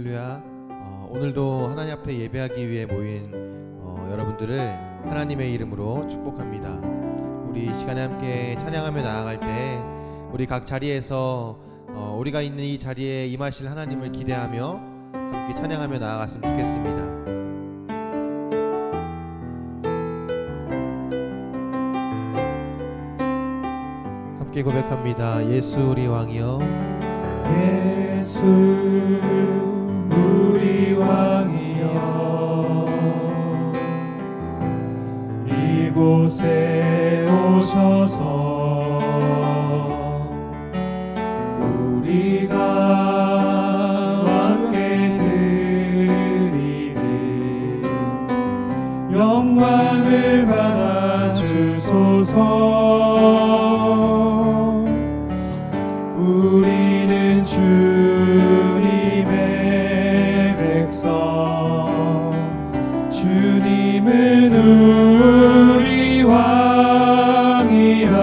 할렐루야. 오늘도 하나님 앞에 예배하기 위해 모인 여러분들을 하나님의 이름으로 축복합니다. 우리 시간에 함께 찬양하며 나아갈 때 우리 각 자리에서 우리가 있는 이 자리에 임하실 하나님을 기대하며 함께 찬양하며 나아갔으면 좋겠습니다. 함께 고백합니다. 예수 우리 왕이여, 예수 우리 왕이여, 이곳에 오셔서 우리가 주께 드리는 영광을 받아 주소서. 우리는 주님의 백성, 주님은 우리 왕이라.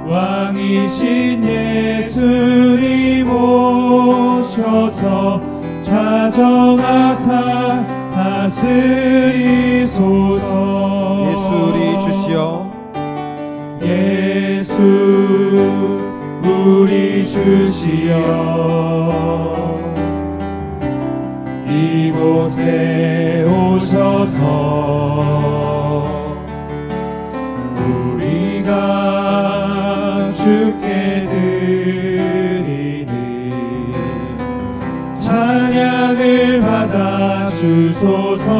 왕이신 예수님 오셔서 좌정하사 다스리소서. 예수 우리 주시여, 예수 우리 주시여, 이곳에 오셔서 우리가 주께 드리는 찬양을 받아 주소서.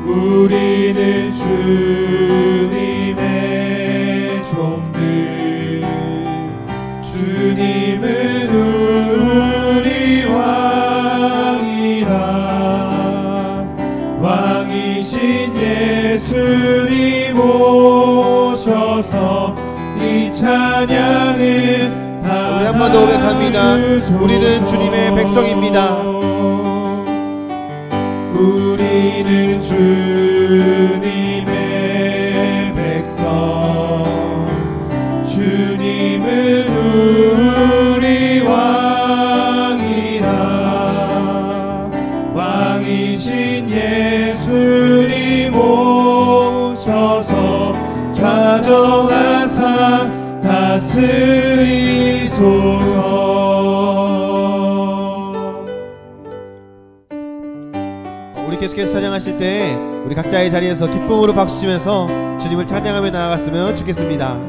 우리는 주님의 종들, 주님은 우리 왕이라. 왕이신 예수님 오셔서 이 찬양을 받아 우리 한 번 더 고백합니다. 우리는 주님의 백성입니다. 우리는 주님의 백성, 주님은 우리 왕이라. 왕이신 예수님 오셔서 좌정하사 다스리소서. 우리 계속해서 찬양하실 때 우리 각자의 자리에서 기쁨으로 박수치면서 주님을 찬양하며 나아갔으면 좋겠습니다.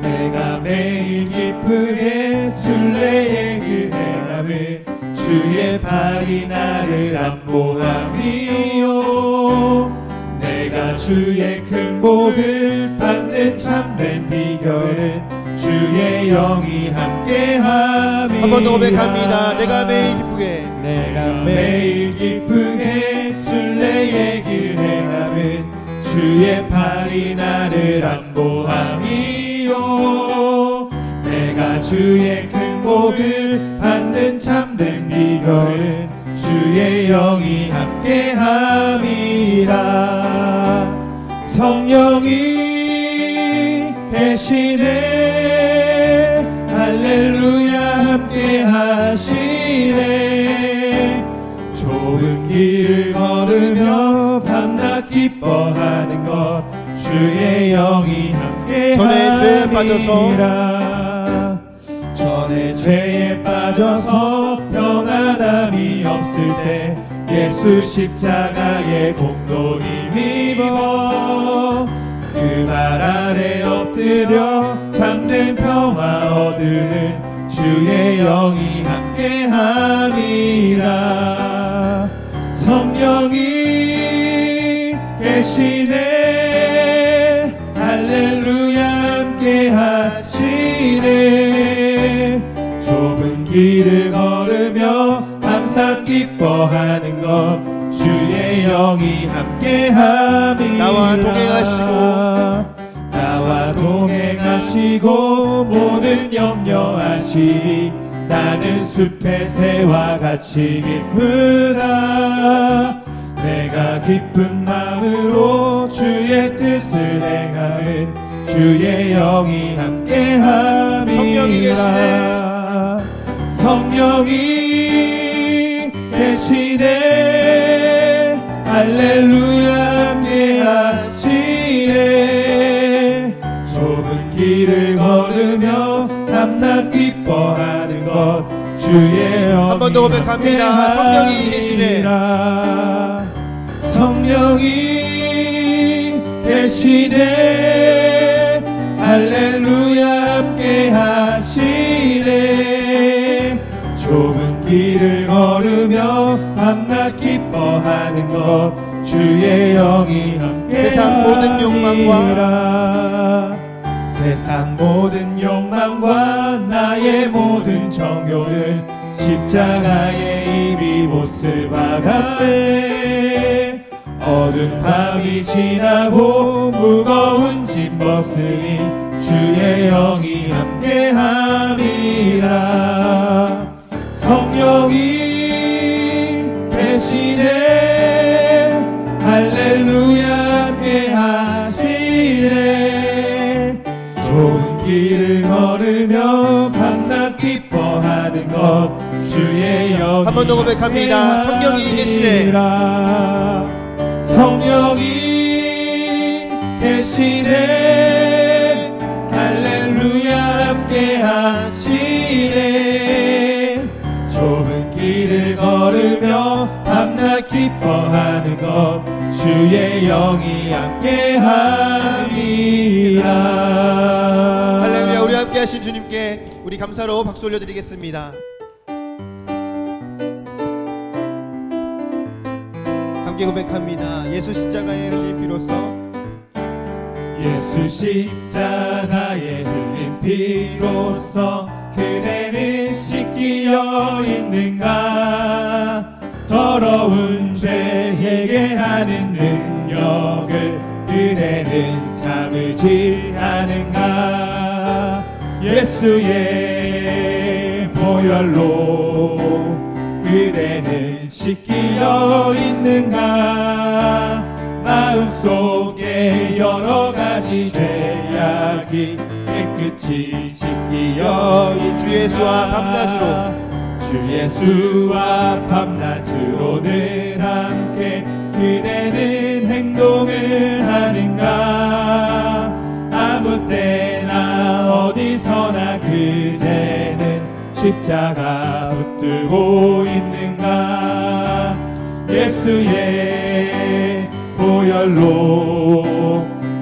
내가 매일 기쁘게 순례의 길 행함을 주의 팔이 나를 안보함이요. 내가 주의 큰 복을 받는 참된 비결은 주의 영이 함께함이라. 한 번 더 고백합니다. 내가 매일 기쁘게, 내가 매일 기쁘게 순례의 길 행함은 주의 팔이 나를 안보함이요. 내가 주의 큰 복을 받는 참된 비결은 주의 영이 함께함이라. 성령이 계시네, 할렐루야 함께 하시네. 좁은 길을 걸으며 밤낮 기뻐하는 것 주의 영이 함께 전에 죄에 함이라. 전에 죄에 빠져서 평안함이 없을 때 예수 십자가의 공로 힘입어 그 발 아래 엎드려 참된 평화 얻으는 주의 영이 함께함이라. 성령이 계시네, 할렐루야 함께 하시네. 좁은 길을 걸으며 항상 기뻐하는 것 주의 영이 함께함이라. 나와 동행하시고 모든 염려하시. 나는 숲의 새와 같이 기쁘다. 내가 기쁜 마음으로 주의 뜻을 행하는 주의 영이 함께함이라. 성령이 계시네. 성령이 계시네. 할렐루야 함께하시네. 좁은 길을 걸으며 항상 기뻐하는 것 주의 영이 한번 더 고백합니다. 성령이 계시네. 성령이 계시네. 할렐루야 함께하시네. 좁은 길을 걸으며 밤낮 기뻐하는 것 주의 영이 세상 모든 함께함이라. 세상 모든 욕망과 나의 모든 정욕은 십자가에 이미 못쓰바 같네. 어두운 밤이 지나고 무거운 짐 벗으니 주의 영이 함께함이라. 성령이 계시네. 할렐루야 함께하시네. 좋은 길을 걸으며 밤낮 기뻐하는 것 주의 영이 한 번 더 고백합니다. 성령이 계시네. 성령이 계시네. 할렐루야 함께하시네. 좁은 길을 걸으며 밤낮 기뻐하는 것 주의 영이 함께함이라. 할렐루야. 우리 함께 하신 주님께 우리 감사로 박수 올려드리겠습니다. 함께 고백합니다. 예수 십자가에 흘린 피로써 예수 십자가에 흘린 피로써 그대는 씻기어 있는가. 더러운 죄 해결하는 능력을 그대는 참으지 않은가. 예수의 보혈로 그대는 씻기어 있는가. 마음속에 여러 가지 죄악이 깨끗이 씻기어 있는가. 주 예수와 밤낮으로 주 예수와 밤낮으로 늘 함께 그대는 행동을 하는가. 아무 때나 어디서나 그대는 십자가 붙들고 있는가. 예수의 보혈로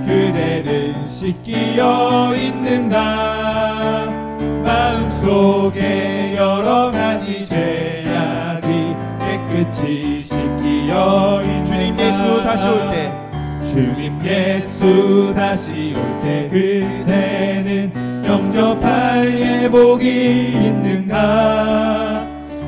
그대는 씻기어 있는가. 마음속에 여러 가지 죄악이 깨끗이 씻기어 있는가. 주님 예수 다시 올 때 주님 예수 다시 올 때 그대는 영접할 예복이 있는가.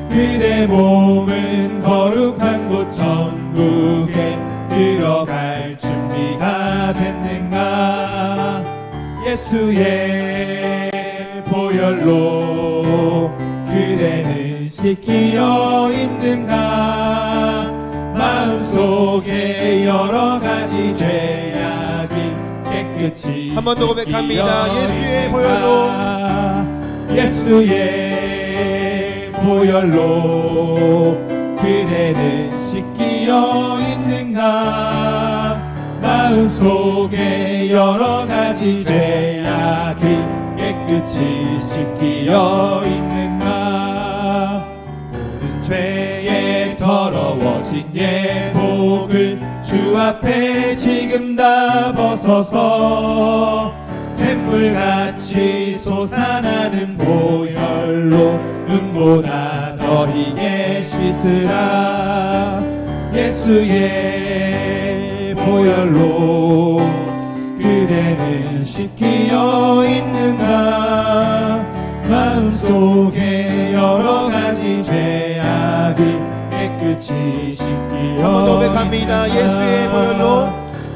그대 몸은 거룩한 곳 천국에 들어갈 준비가 됐는가. 예수의 보혈로 그대는 씻기어 있는가. 마음속에 여러 가지 죄악이 깨끗이 한 번 더 고백합니다. 씻기어 예수의 있는가. 예수의 보혈로 그대는 씻기어 있는가. 마음속에 여러 가지 죄악이 깨끗이 씻기어 있는가. 모든 죄에 더러워진 예복을 주 앞에 지금 다 벗어서 샘물같이 솟아나는 보혈로 눈보다 더 희게 씻으라. 예수의 보혈로 그대는 씻기어 있는가. 마음속에 여러 가지 죄악이 깨끗이 씻기어 한 번 더 고백합니다. 예수의 보혈로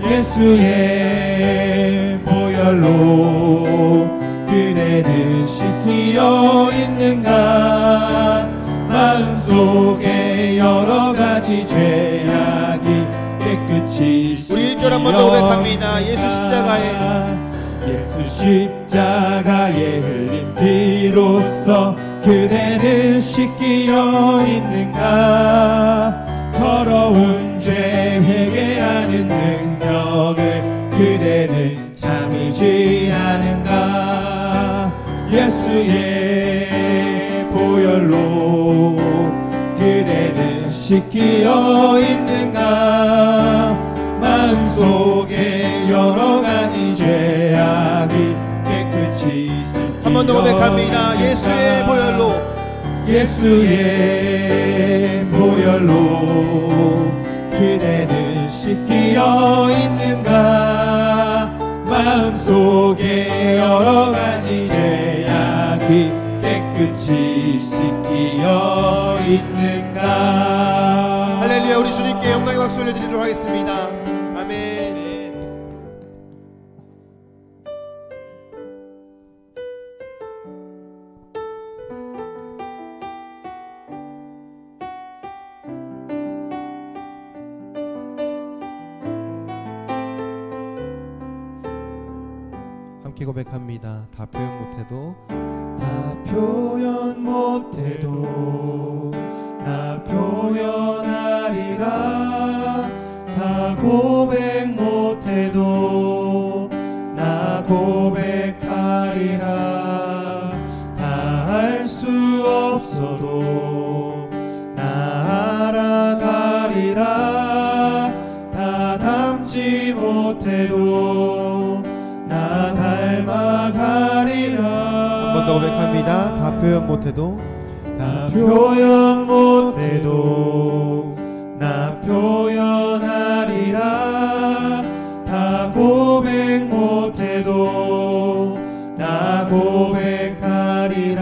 예수의 보혈로 그대는 씻기어 있는가. 마음속에 여러 가지 죄악이 깨끗이 우리 1절 한 번 더 고백합니다. 예수 십자가에 예수 십자가에 흘린 피로써 그대는 씻기어 있는가. 더러운 죄 회개하는 능력을 그대는 잠이지 않은가. 예수의 보혈로 그대는 씻기어 있는가. 마음속에 여러 가지 죄악이 깨끗이 한 번 더 고백합니다. 예수의 보혈로, 예수의 보혈로 그대는 씻기어 있는가. 마음속에 여러 가지 죄악이 깨끗이 씻기어 있는가. 할렐루야. 우리 주님께 영광의 박수 올려드리도록 하겠습니다. 아멘. 함께 고백합니다. 다 표현 못해도, 다 표현 못해도 나 표현하리라. 다 고백 못해도 나 고백하리라. 다 알 수 없어도 나 알아가리라. 다 담지 못해도 나 닮아가리라. 한 번 더 고백합니다. 다 표현 못해도, 나 표현 못해도 나 표현하리라. 다 고백 못해도 나 고백하리라.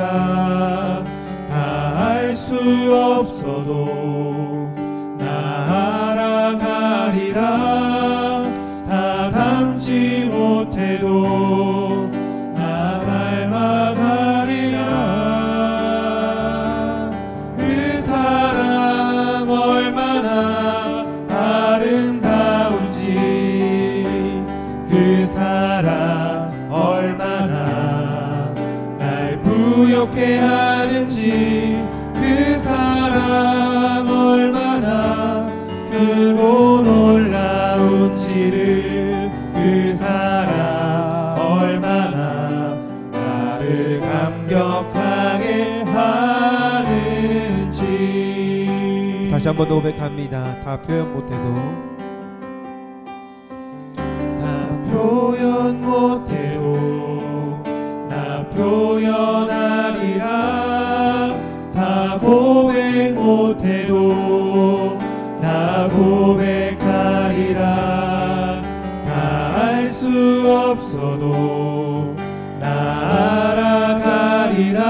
다 알 수 없어도 나 알아가리라. 다 담지 못해도 나 닮아가리라. 그 사랑 얼마나 아름다운지, 그 사랑 얼마나 날 부욕해 하는지, 그 사랑 얼마나 크고 놀라운지를, 그 사랑 얼마나 나를 감격하게 하는지. 다시 한 번 더 고백합니다. 다 표현 못해도, 다 표현 못해도 나 표현하리라. 다 고백 못해도 다 고백하리라. 다 알 수 없어도 나 알아가리라.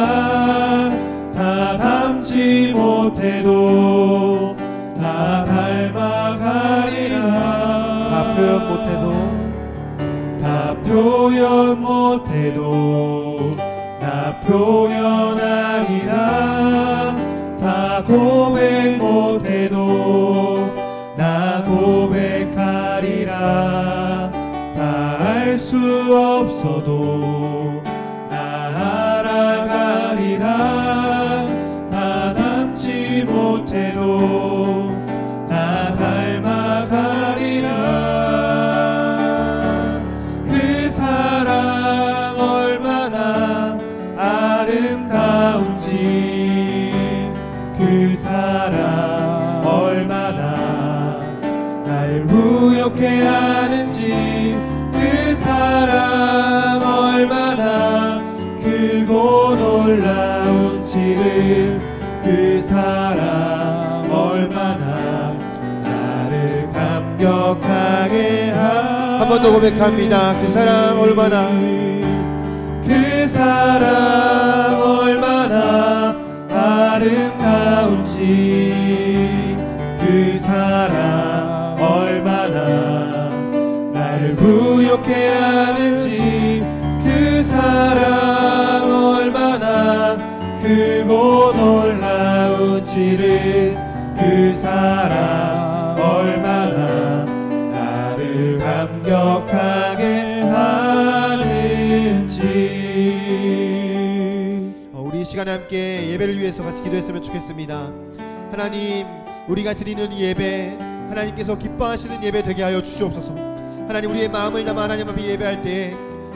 다 담지 못해도 다 닮아가리라. 다 표현 못해도, 다 표현 못해도 나 표현하리라. 다 고백 못해도 나 고백하리라. 다 알 수 없어도 나 알아가리라. 다 담지 못해도 다 닮아가리라. 그 사랑 얼마나 아름다운지, 그 사랑 얼마나 날 부욕해 하는지, 그 사랑 얼마나 크고 놀라운지를, 그 사랑 얼마나 나를 감격하게 하는지. 한 번 더 고백합니다. 그 사랑 얼마나, 그 사랑 얼마나 아름다운지, 그 사랑 얼마나 날 부욕해 하는지, 그 사랑 얼마나 크고 놀라운지를, 그 사랑 얼마나 나를 감격하게 하는지. 시간에 함께 예배를 위해서 같이 기도했으면 좋겠습니다. 하나님, 우리가 드리는 이 예배 하나님께서 기뻐하시는 예배 되게 하여 주시옵소서. 하나님, 우리의 마음을 담아 하나님 앞에 예배할 때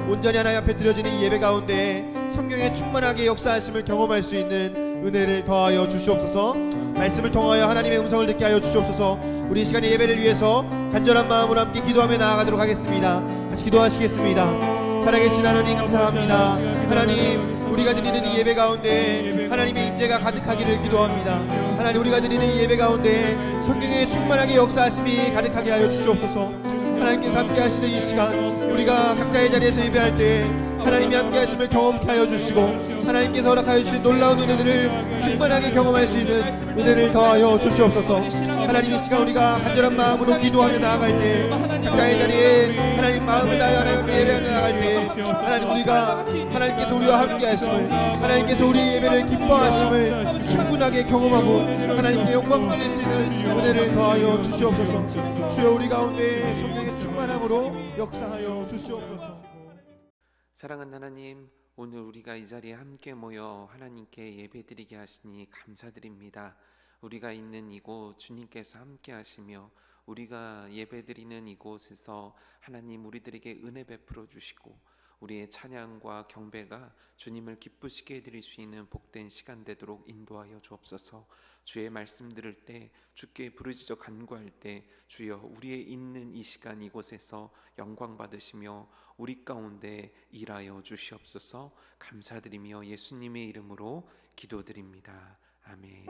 온전히 하나님 앞에 드려지는 이 예배 가운데 성령의 충만하게 역사하심을 경험할 수 있는 은혜를 더하여 주시옵소서. 말씀을 통하여 하나님의 음성을 듣게 하여 주시옵소서. 우리 이 시간에 예배를 위해서 간절한 마음으로 함께 기도하며 나아가도록 하겠습니다. 같이 기도하시겠습니다. 살아계신 하나님, 감사합니다. 하나님, 우리가 드리는 이 예배 가운데 하나님의 임재가 가득하기를 기도합니다. 하나님, 우리가 드리는 이 예배 가운데 성령의 충만하게 역사하심이 가득하게 하여 주시옵소서. 하나님께서 함께 하시는 이 시간, 우리가 각자의 자리에서 예배할 때 하나님이 함께 하심을 경험케 하여 주시고 하나님께서 허락하여 주신 놀라운 은혜들을 충만하게 경험할 수 있는 은혜를 더하여 주시옵소서. 하나님, 이 시간 우리가 간절한 마음으로 기도하며 나아갈 때 각자의 자리에 하나님 마음을 다하여 하나님 예배하며 나아갈 때 하나님, 우리가 하나님께서 우리와 함께 하심을, 하나님께서 우리의 예배를 기뻐하심을 충분하게 경험하고 하나님께 영광 돌릴 수 있는 은혜를 더하여 주시옵소서. 주여, 우리 가운데 성령의 충만함으로 역사하여 주시옵소서. 사랑하는 하나님, 오늘 우리가 이 자리에 함께 모여 하나님께 예배드리게 하시니 감사드립니다. 우리가 있는 이곳 주님께서 함께 하시며 우리가 예배드리는 이곳에서 하나님 우리들에게 은혜 베풀어 주시고 우리의 찬양과 경배가 주님을 기쁘시게 해드릴 수 있는 복된 시간 되도록 인도하여 주옵소서. 주의 말씀 들을 때, 주께 부르짖어 간구할 때 주여 우리의 있는 이 시간 이곳에서 영광 받으시며 우리 가운데 일하여 주시옵소서. 감사드리며 예수님의 이름으로 기도드립니다. 아멘.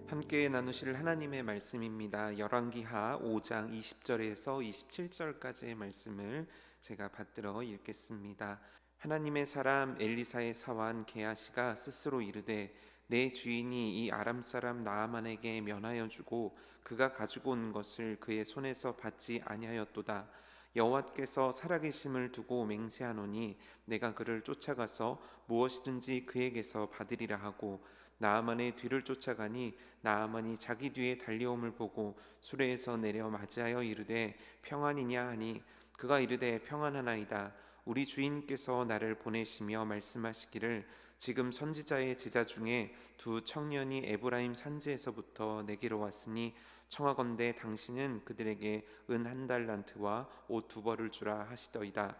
함께 나누실 하나님의 말씀입니다. 열왕기하 5장 20절에서 27절까지의 말씀을 제가 받들어 읽겠습니다. 하나님의 사람 엘리사의 사환 게하시가 스스로 이르되 내 주인이 이 아람 사람 나아만에게 면하여 주고 그가 가지고 온 것을 그의 손에서 받지 아니하였도다. 여호와께서 살아계심을 두고 맹세하노니 내가 그를 쫓아가서 무엇이든지 그에게서 받으리라 하고 나아만의 뒤를 쫓아가니 나아만이 자기 뒤에 달려옴을 보고 수레에서 내려 맞이하여 이르되 평안이냐 하니 그가 이르되 평안하나이다. 우리 주인께서 나를 보내시며 말씀하시기를 지금 선지자의 제자 중에 두 청년이 에브라임 산지에서부터 내게로 왔으니 청하건대 당신은 그들에게 은 1달란트와 옷 2벌을 주라 하시더이다.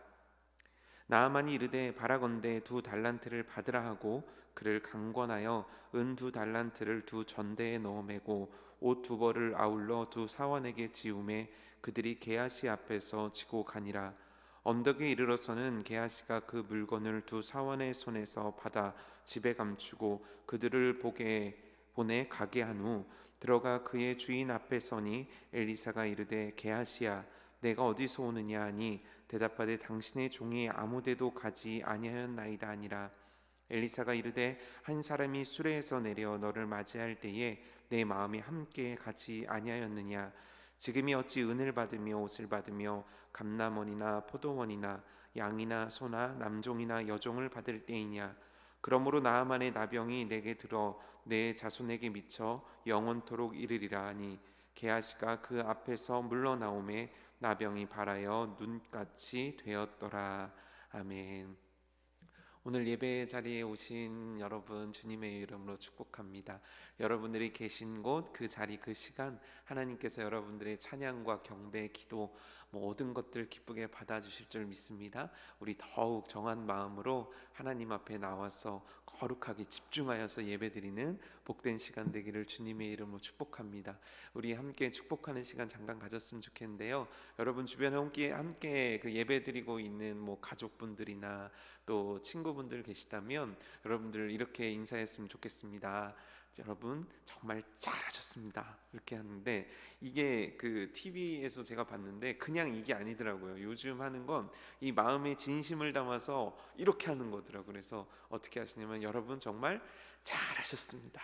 나아만이 이르되 바라건대 2달란트를 받으라 하고 그를 강권하여 은 2달란트를 두 전대에 넣어 매고 옷 2벌을 아울러 두 사원에게 지우매 그들이 게하시 앞에서 지고 가니라. 언덕에 이르러서는 게하시가 그 물건을 두 사원의 손에서 받아 집에 감추고 그들을 보내 가게 한 후 들어가 그의 주인 앞에 서니 엘리사가 이르되 게하시야 내가 어디서 오느냐 하니 대답하되 당신의 종이 아무데도 가지 아니하였나이다 하니라. 엘리사가 이르되 한 사람이 수레에서 내려 너를 맞이할 때에 내 마음이 함께 가지 아니하였느냐. 지금이 어찌 은을 받으며 옷을 받으며 감람원이나 포도원이나 양이나 소나 남종이나 여종을 받을 때이냐. 그러므로 나아만의 나병이 내게 들어 내 자손에게 미쳐 영원토록 이르리라 하니 게하시가 그 앞에서 물러나오매 나병이 발하여 눈같이 되었더라. 아멘. 오늘 예배 자리에 오신 여러분 주님의 이름으로 축복합니다. 여러분들이 계신 곳, 그 자리, 그 시간 하나님께서 여러분들의 찬양과 경배, 기도 모든 것들 기쁘게 받아주실 줄 믿습니다. 우리 더욱 정한 마음으로 하나님 앞에 나와서 거룩하게 집중하여서 예배드리는 복된 시간 되기를 주님의 이름으로 축복합니다. 우리 함께 축복하는 시간 잠깐 가졌으면 좋겠는데요. 여러분 주변에 함께 그 예배드리고 있는 가족분들이나 또 친구분들 계시다면 여러분들 이렇게 인사했으면 좋겠습니다. 여러분 정말 잘하셨습니다. 이렇게 하는데 이게 그 TV에서 제가 봤는데 그냥 이게 아니더라고요. 요즘 하는 건 이 마음의 진심을 담아서 이렇게 하는 거더라고요. 그래서 어떻게 하시냐면 여러분 정말 잘하셨습니다.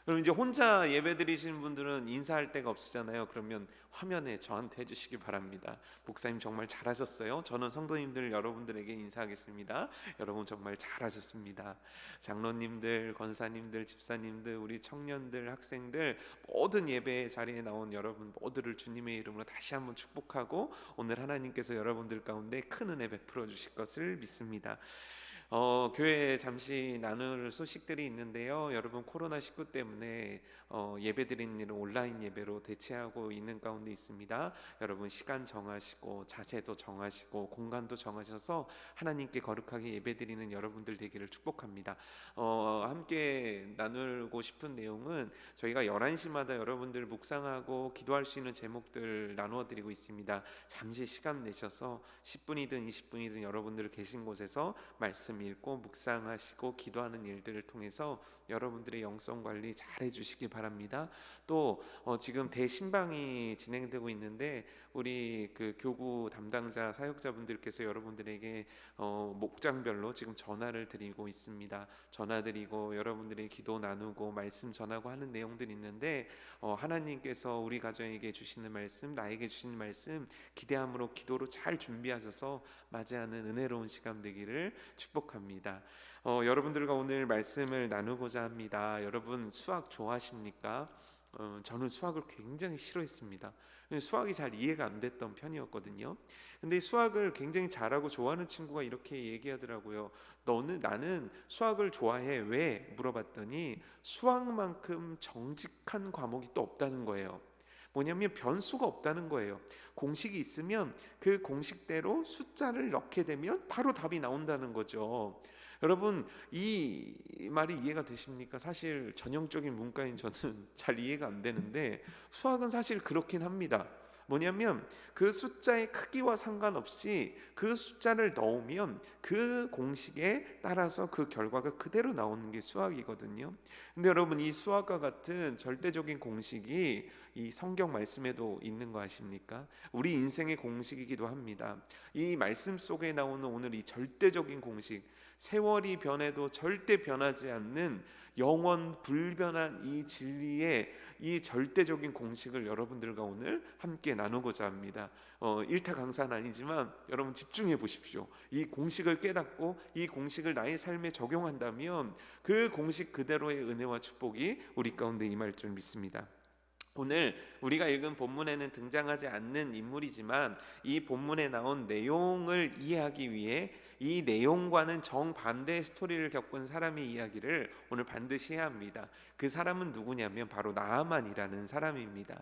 그럼 이제 혼자 예배 드리시는 분들은 인사할 데가 없으잖아요. 그러면 화면에 저한테 해주시기 바랍니다. 목사님 정말 잘하셨어요. 저는 성도님들 여러분들에게 인사하겠습니다. 여러분 정말 잘하셨습니다. 장로님들, 권사님들, 집사님들, 우리 청년들, 학생들, 모든 예배 자리에 나온 여러분 모두를 주님의 이름으로 다시 한번 축복하고 오늘 하나님께서 여러분들 가운데 큰 은혜 베풀어 주실 것을 믿습니다. 교회에 잠시 나눌 소식들이 있는데요. 여러분 코로나19 때문에 예배 드리는 일은 온라인 예배로 대체하고 있는 가운데 있습니다. 여러분 시간 정하시고 자세도 정하시고 공간도 정하셔서 하나님께 거룩하게 예배 드리는 여러분들 되기를 축복합니다. 함께 나누고 싶은 내용은 저희가 11시마다 여러분들 묵상하고 기도할 수 있는 제목들 나누어 드리고 있습니다. 잠시 시간 내셔서 10분이든 20분이든 여러분들 계신 곳에서 말씀 읽고 묵상하시고 기도하는 일들을 통해서 여러분들의 영성 관리 잘 해주시기 바랍니다. 또 지금 대신방이 진행되고 있는데 우리 그 교구 담당자 사역자분들께서 여러분들에게 목장별로 지금 전화를 드리고 있습니다. 전화 드리고 여러분들의 기도 나누고 말씀 전하고 하는 내용들이 있는데 하나님께서 우리 가정에게 주시는 말씀, 나에게 주시는 말씀 기대함으로 기도로 잘 준비하셔서 맞이하는 은혜로운 시간 되기를 축복합니다. 여러분들과 오늘 말씀을 나누고자 합니다. 여러분 수학 좋아하십니까? 저는 수학을 굉장히 싫어했습니다. 수학이 잘 이해가 안 됐던 편이었거든요. 근데 수학을 굉장히 잘하고 좋아하는 친구가 이렇게 얘기하더라고요. 나는 수학을 좋아해. 왜? 물어봤더니 수학만큼 정직한 과목이 또 없다는 거예요. 뭐냐면 변수가 없다는 거예요. 공식이 있으면 그 공식대로 숫자를 넣게 되면 바로 답이 나온다는 거죠. 여러분 이 말이 이해가 되십니까? 사실 전형적인 문과인 저는 잘 이해가 안 되는데 수학은 사실 그렇긴 합니다. 뭐냐면 그 숫자의 크기와 상관없이 그 숫자를 넣으면 그 공식에 따라서 그 결과가 그대로 나오는 게 수학이거든요. 근데 여러분 이 수학과 같은 절대적인 공식이 이 성경 말씀에도 있는 거 아십니까? 우리 인생의 공식이기도 합니다. 이 말씀 속에 나오는 오늘 이 절대적인 공식, 세월이 변해도 절대 변하지 않는 영원 불변한 이 진리의 이 절대적인 공식을 여러분들과 오늘 함께 나누고자 합니다. 일타 강사는 아니지만 여러분 집중해 보십시오. 이 공식을 깨닫고 이 공식을 나의 삶에 적용한다면 그 공식 그대로의 은혜와 축복이 우리 가운데 임할 줄 믿습니다. 오늘 우리가 읽은 본문에는 등장하지 않는 인물이지만 이 본문에 나온 내용을 이해하기 위해 이 내용과는 정반대의 스토리를 겪은 사람의 이야기를 오늘 반드시 해야 합니다. 그 사람은 누구냐면 바로 나아만이라는 사람입니다.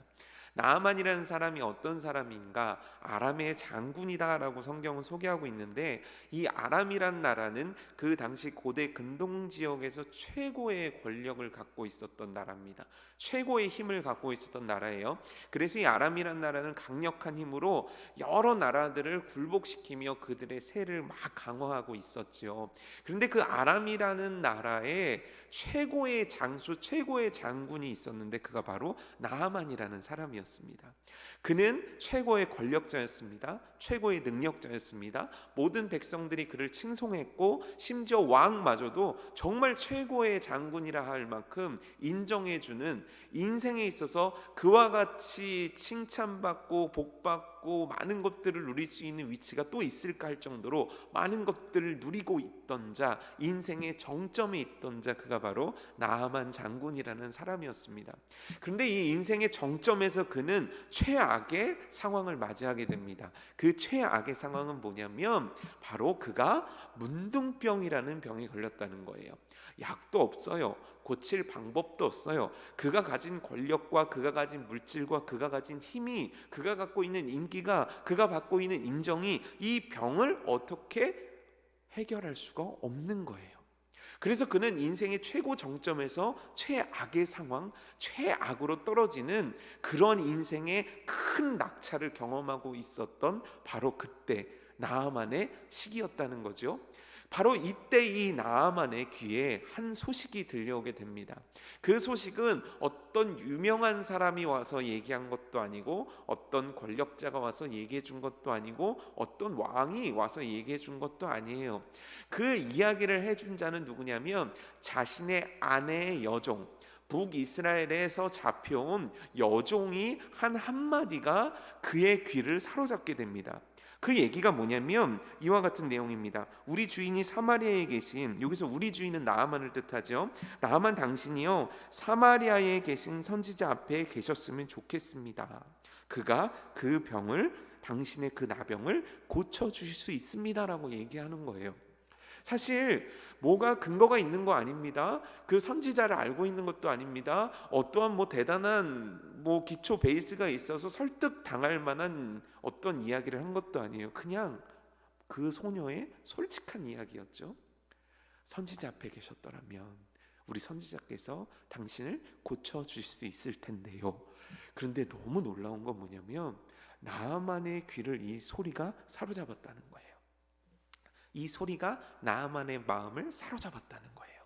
나아만이라는 사람이 어떤 사람인가? 아람의 장군이다라고 성경은 소개하고 있는데 이 아람이란 나라는 그 당시 고대 근동 지역에서 최고의 권력을 갖고 있었던 나라입니다. 최고의 힘을 갖고 있었던 나라예요. 그래서 이 아람이란 나라는 강력한 힘으로 여러 나라들을 굴복시키며 그들의 세를 막 강화하고 있었죠. 그런데 그 아람이라는 나라에 최고의 장수, 최고의 장군이 있었는데 그가 바로 나아만이라는 사람이었습니다. 그는 최고의 권력자였습니다. 최고의 능력자였습니다. 모든 백성들이 그를 칭송했고 심지어 왕마저도 정말 최고의 장군이라 할 만큼 인정해주는, 인생에 있어서 그와 같이 칭찬받고 복받고 많은 것들을 누릴 수 있는 위치가 또 있을까 할 정도로 많은 것들을 누리고 있던 자, 인생의 정점에 있던 자, 그가 바로 나아만 장군이라는 사람이었습니다. 그런데 이 인생의 정점에서 그는 최악의 상황을 맞이하게 됩니다. 그 최악의 상황은 뭐냐면 바로 그가 문둥병이라는 병에 걸렸다는 거예요. 약도 없어요. 고칠 방법도 없어요. 그가 가진 권력과 그가 가진 물질과 그가 가진 힘이, 그가 갖고 있는 인기가, 그가 받고 있는 인정이 이 병을 어떻게 해결할 수가 없는 거예요. 그래서 그는 인생의 최고 정점에서 최악의 상황, 최악으로 떨어지는 그런 인생의 큰 낙차를 경험하고 있었던 바로 그때 나아만의 시기였다는 거죠. 바로 이때 이 나아만의 귀에 한 소식이 들려오게 됩니다. 그 소식은 어떤 유명한 사람이 와서 얘기한 것도 아니고, 어떤 권력자가 와서 얘기해 준 것도 아니고, 어떤 왕이 와서 얘기해 준 것도 아니에요. 그 이야기를 해준 자는 누구냐면 자신의 아내의 여종 북이스라엘에서 잡혀온 여종이 한 한마디가 그의 귀를 사로잡게 됩니다. 그 얘기가 뭐냐면 이와 같은 내용입니다. 우리 주인이 사마리아에 계신, 여기서 우리 주인은 나아만을 뜻하죠. 나아만 당신이요 사마리아에 계신 선지자 앞에 계셨으면 좋겠습니다. 그가 그 병을, 당신의 그 나병을 고쳐주실 수 있습니다라고 얘기하는 거예요. 사실 뭐가 근거가 있는 거 아닙니다. 그 선지자를 알고 있는 것도 아닙니다. 어떠한 대단한 기초 베이스가 있어서 설득 당할 만한 어떤 이야기를 한 것도 아니에요. 그냥 그 소녀의 솔직한 이야기였죠. 선지자 앞에 계셨더라면 우리 선지자께서 당신을 고쳐주실 수 있을 텐데요. 그런데 너무 놀라운 건 뭐냐면 나아만의 귀를 이 소리가 사로잡았다는 거예요. 이 소리가 나아만의 마음을 사로잡았다는 거예요.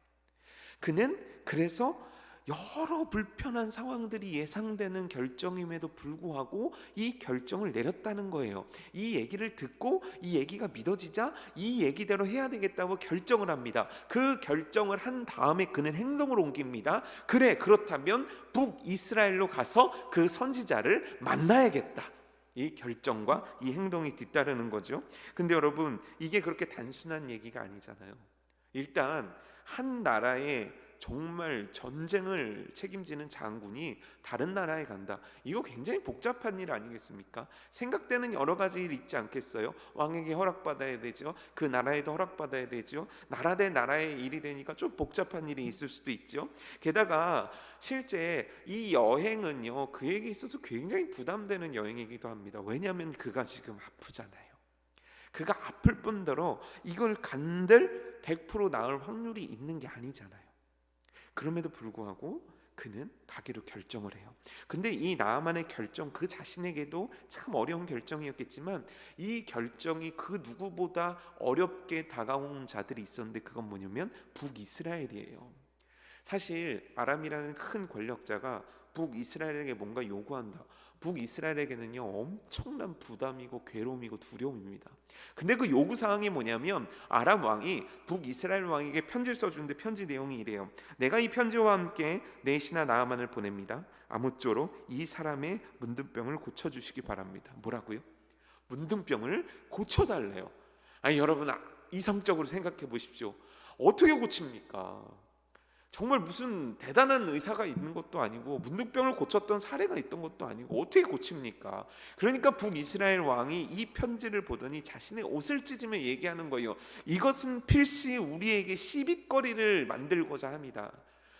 그는 그래서 여러 불편한 상황들이 예상되는 결정임에도 불구하고 이 결정을 내렸다는 거예요. 이 얘기를 듣고 이 얘기가 믿어지자 이 얘기대로 해야 되겠다고 결정을 합니다. 그 결정을 한 다음에 그는 행동을 옮깁니다. 그래, 그렇다면 북이스라엘로 가서 그 선지자를 만나야겠다. 이 결정과 이 행동이 뒤따르는 거죠. 근데 여러분, 이게 그렇게 단순한 얘기가 아니잖아요. 일단 한 나라의 정말 전쟁을 책임지는 장군이 다른 나라에 간다. 이거 굉장히 복잡한 일 아니겠습니까? 생각되는 여러 가지 일 있지 않겠어요? 왕에게 허락받아야 되죠. 그 나라에도 허락받아야 되죠. 나라 대 나라의 일이 되니까 좀 복잡한 일이 있을 수도 있죠. 게다가 실제 이 여행은요, 그에게 있어서 굉장히 부담되는 여행이기도 합니다. 왜냐하면 그가 지금 아프잖아요. 그가 아플 뿐더러 이걸 간들 100% 나을 확률이 있는 게 아니잖아요. 그럼에도 불구하고 그는 가기로 결정을 해요. 근데 이 나아만의 결정, 그 자신에게도 참 어려운 결정이었겠지만 이 결정이 그 누구보다 어렵게 다가온 자들이 있었는데 그건 뭐냐면 북이스라엘이에요. 사실 아람이라는 큰 권력자가 북이스라엘에게 뭔가 요구한다. 북이스라엘에게는요 엄청난 부담이고 괴로움이고 두려움입니다. 근데 그 요구사항이 뭐냐면 아람 왕이 북이스라엘 왕에게 편지를 써주는데 편지 내용이 이래요. 내가 이 편지와 함께 내 신하 나아만을 보냅니다. 아무쪼록 이 사람의 문둥병을 고쳐주시기 바랍니다. 뭐라고요? 문둥병을 고쳐달래요. 아니 여러분, 이성적으로 생각해 보십시오. 어떻게 고칩니까? 정말 무슨 대단한 의사가 있는 것도 아니고 문둥병을 고쳤던 사례가 있던 것도 아니고 어떻게 고칩니까? 그러니까 북이스라엘 왕이 이 편지를 보더니 자신의 옷을 찢으며 얘기하는 거예요. 이것은 필시 우리에게 시빗거리를 만들고자 합니다.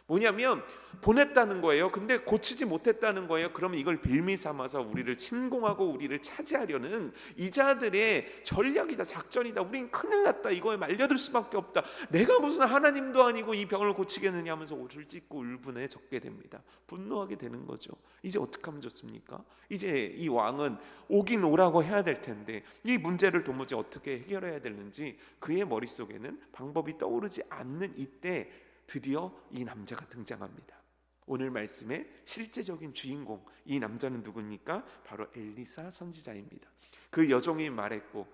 뭐냐면 보냈다는 거예요. 근데 고치지 못했다는 거예요. 그러면 이걸 빌미 삼아서 우리를 침공하고 우리를 차지하려는 이자들의 전략이다, 작전이다. 우린 큰일 났다. 이거에 말려들 수밖에 없다. 내가 무슨 하나님도 아니고 이 병을 고치겠느냐 하면서 옷을 찢고 울분에 젖게 됩니다. 분노하게 되는 거죠. 이제 어떻게 하면 좋습니까? 이제 이 왕은 오긴 오라고 해야 될 텐데 이 문제를 도무지 어떻게 해결해야 되는지 그의 머릿속에는 방법이 떠오르지 않는 이때 드디어 이 남자가 등장합니다. 오늘 말씀의 실제적인 주인공, 이 남자는 누굽니까? 바로 엘리사 선지자입니다. 그 여종이 말했고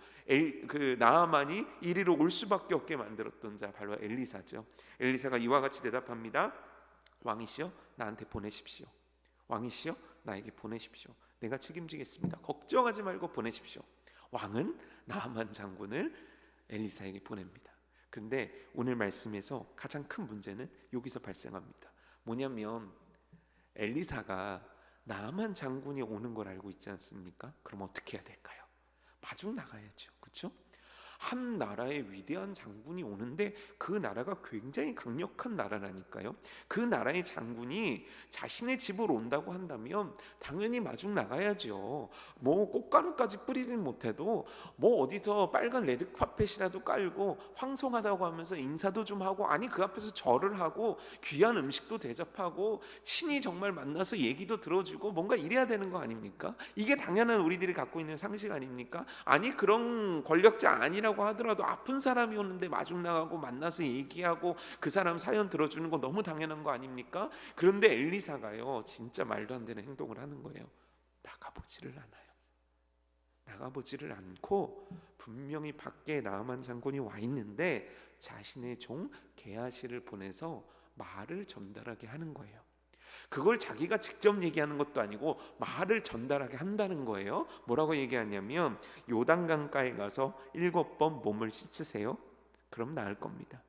그 나아만이 이리로 올 수밖에 없게 만들었던 자 바로 엘리사죠. 엘리사가 이와 같이 대답합니다. 왕이시여, 나한테 보내십시오. 왕이시여, 나에게 보내십시오. 내가 책임지겠습니다. 걱정하지 말고 보내십시오. 왕은 나아만 장군을 엘리사에게 보냅니다. 근데 오늘 말씀에서 가장 큰 문제는 여기서 발생합니다. 뭐냐면 엘리사가 나아만 장군이 오는 걸 알고 있지 않습니까? 그럼 어떻게 해야 될까요? 마중 나가야죠. 그렇죠? 한 나라의 위대한 장군이 오는데 그 나라가 굉장히 강력한 나라라니까요. 그 나라의 장군이 자신의 집으로 온다고 한다면 당연히 마중 나가야죠. 꽃가루까지 뿌리진 못해도 어디서 빨간 레드카펫이라도 깔고 황송하다고 하면서 인사도 좀 하고, 아니 그 앞에서 절을 하고 귀한 음식도 대접하고 친히 정말 만나서 얘기도 들어주고 뭔가 이래야 되는 거 아닙니까? 이게 당연한 우리들이 갖고 있는 상식 아닙니까? 아니 그런 권력자 아니라고 하더라도 아픈 사람이 오는데 마중 나가고 만나서 얘기하고 그 사람 사연 들어주는 거 너무 당연한 거 아닙니까? 그런데 엘리사가요 진짜 말도 안 되는 행동을 하는 거예요. 나가보지를 않아요. 나가보지를 않고 분명히 밖에 나아만 장군이 와 있는데 자신의 종 게하시를 보내서 말을 전달하게 하는 거예요. 그걸 자기가 직접 얘기하는 것도 아니고 말을 전달하게 한다는 거예요. 뭐라고 얘기하냐면 요단강가에 가서 7번 몸을 씻으세요. 그럼 나을 겁니다.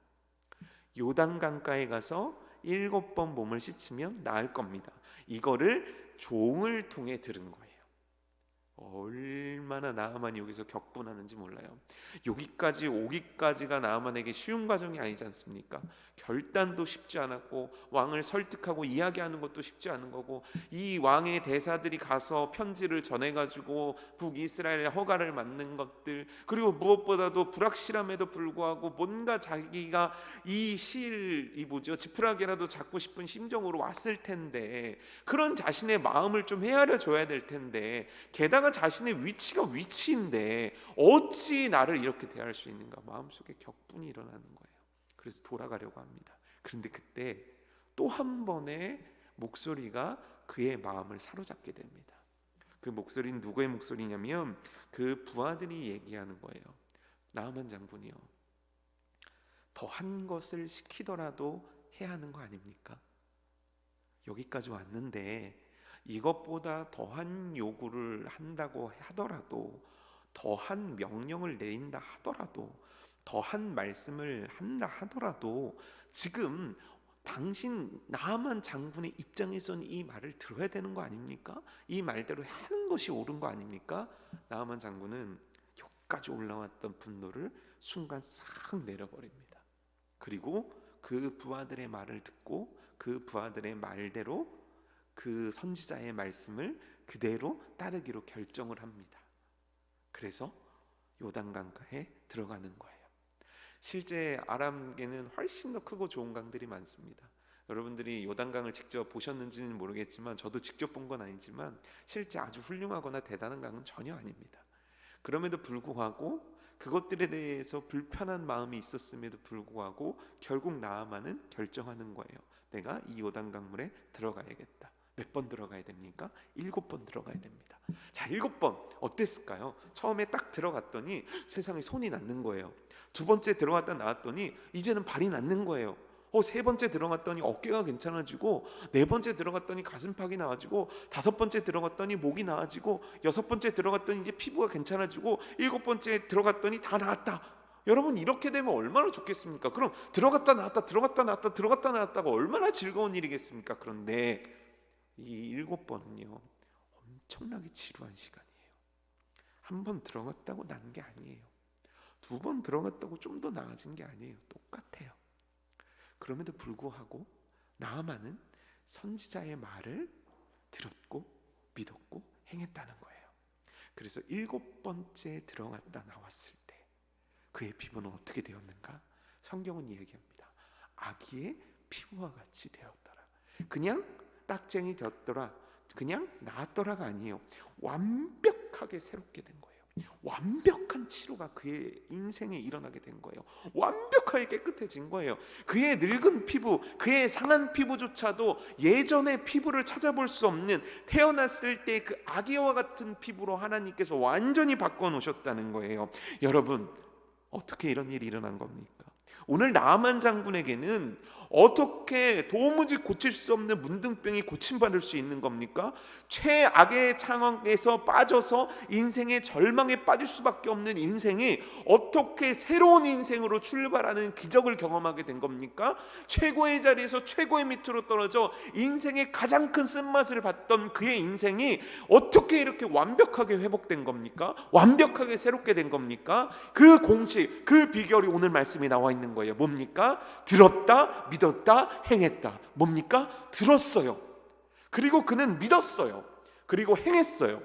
요단강가에 가서 7번 몸을 씻으면 나을 겁니다. 이거를 종을 통해 들은 거예요. 얼마나 나아만이 여기서 격분하는지 몰라요. 여기까지 오기까지가 나아만에게 쉬운 과정이 아니지 않습니까? 결단도 쉽지 않았고 왕을 설득하고 이야기하는 것도 쉽지 않은 거고, 이 왕의 대사들이 가서 편지를 전해가지고 북이스라엘의 허가를 받는 것들, 그리고 무엇보다도 불확실함에도 불구하고 뭔가 자기가 이 지푸라기라도 잡고 싶은 심정으로 왔을 텐데, 그런 자신의 마음을 좀 헤아려 줘야 될 텐데, 게다가 자신의 위치가 위치인데 어찌 나를 이렇게 대할 수 있는가, 마음속에 격분이 일어나는 거예요. 그래서 돌아가려고 합니다. 그런데 그때 또 한 번의 목소리가 그의 마음을 사로잡게 됩니다. 그 목소리는 누구의 목소리냐면 그 부하들이 얘기하는 거예요. 나아만 장군이요, 더한 것을 시키더라도 해야 하는 거 아닙니까? 여기까지 왔는데 이것보다 더한 요구를 한다고 하더라도, 더한 명령을 내린다 하더라도, 더한 말씀을 한다 하더라도 지금 당신 나아만 장군의 입장에서는 이 말을 들어야 되는 거 아닙니까? 이 말대로 하는 것이 옳은 거 아닙니까? 나아만 장군은 여기까지 올라왔던 분노를 순간 싹 내려버립니다. 그리고 그 부하들의 말을 듣고 그 부하들의 말대로 그 선지자의 말씀을 그대로 따르기로 결정을 합니다. 그래서 요단강가에 들어가는 거예요. 실제 아람에는 훨씬 더 크고 좋은 강들이 많습니다. 여러분들이 요단강을 직접 보셨는지는 모르겠지만, 저도 직접 본 건 아니지만 실제 아주 훌륭하거나 대단한 강은 전혀 아닙니다. 그럼에도 불구하고 그것들에 대해서 불편한 마음이 있었음에도 불구하고 결국 나아만은 결정하는 거예요. 내가 이 요단강물에 들어가야겠다. 몇 번 들어가야 됩니까? 7번 들어가야 됩니다. 자, 7번 어땠을까요? 처음에 딱 들어갔더니 세상에 손이 낫는 거예요. 두 번째 들어갔다 나왔더니 이제는 발이 낫는 거예요. 세 번째 들어갔더니 어깨가 괜찮아지고, 네 번째 들어갔더니 가슴팍이 나아지고, 다섯 번째 들어갔더니 목이 나아지고, 여섯 번째 들어갔더니 이제 피부가 괜찮아지고, 7번째 들어갔더니 다 나았다. 여러분, 이렇게 되면 얼마나 좋겠습니까? 그럼 들어갔다 나왔다 들어갔다 나왔다 들어갔다 나왔다가 얼마나 즐거운 일이겠습니까? 그런데 이 7번은요 엄청나게 지루한 시간이에요. 한 번 들어갔다고 난 게 아니에요. 두 번 들어갔다고 좀 더 나아진 게 아니에요. 똑같아요. 그럼에도 불구하고 나아만은 선지자의 말을 들었고 믿었고 행했다는 거예요. 그래서 7번째 들어갔다 나왔을 때 그의 피부는 어떻게 되었는가? 성경은 얘기합니다. 아기의 피부와 같이 되었더라. 그냥 딱쟁이 되었더라, 그냥 나았더라가 아니에요. 완벽하게 새롭게 된 거예요. 완벽한 치료가 그의 인생에 일어나게 된 거예요. 완벽하게 깨끗해진 거예요. 그의 늙은 피부, 그의 상한 피부조차도 예전의 피부를 찾아볼 수 없는, 태어났을 때 그 아기와 같은 피부로 하나님께서 완전히 바꿔놓으셨다는 거예요. 여러분, 어떻게 이런 일이 일어난 겁니까? 오늘 나아만 장군에게는 어떻게 도무지 고칠 수 없는 문둥병이 고침받을 수 있는 겁니까? 최악의 상황에서 빠져서 인생의 절망에 빠질 수밖에 없는 인생이 어떻게 새로운 인생으로 출발하는 기적을 경험하게 된 겁니까? 최고의 자리에서 최고의 밑으로 떨어져 인생의 가장 큰 쓴맛을 봤던 그의 인생이 어떻게 이렇게 완벽하게 회복된 겁니까? 완벽하게 새롭게 된 겁니까? 그 공식, 그 비결이 오늘 말씀에 나와 있는 거예요. 뭡니까? 들었다, 믿었다, 행했다. 뭡니까? 들었어요. 그리고 그는 믿었어요. 그리고 행했어요.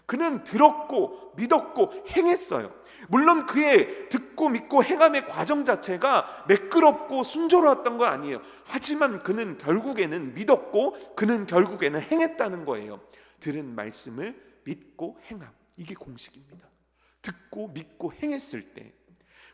그는 들었고 믿었고 행했어요. 물론 그의 듣고 믿고 행함의 과정 자체가 매끄럽고 순조로웠던 건 아니에요. 하지만 그는 결국에는 믿었고 그는 결국에는 행했다는 거예요. 들은 말씀을 믿고 행함, 이게 공식입니다. 듣고 믿고 행했을 때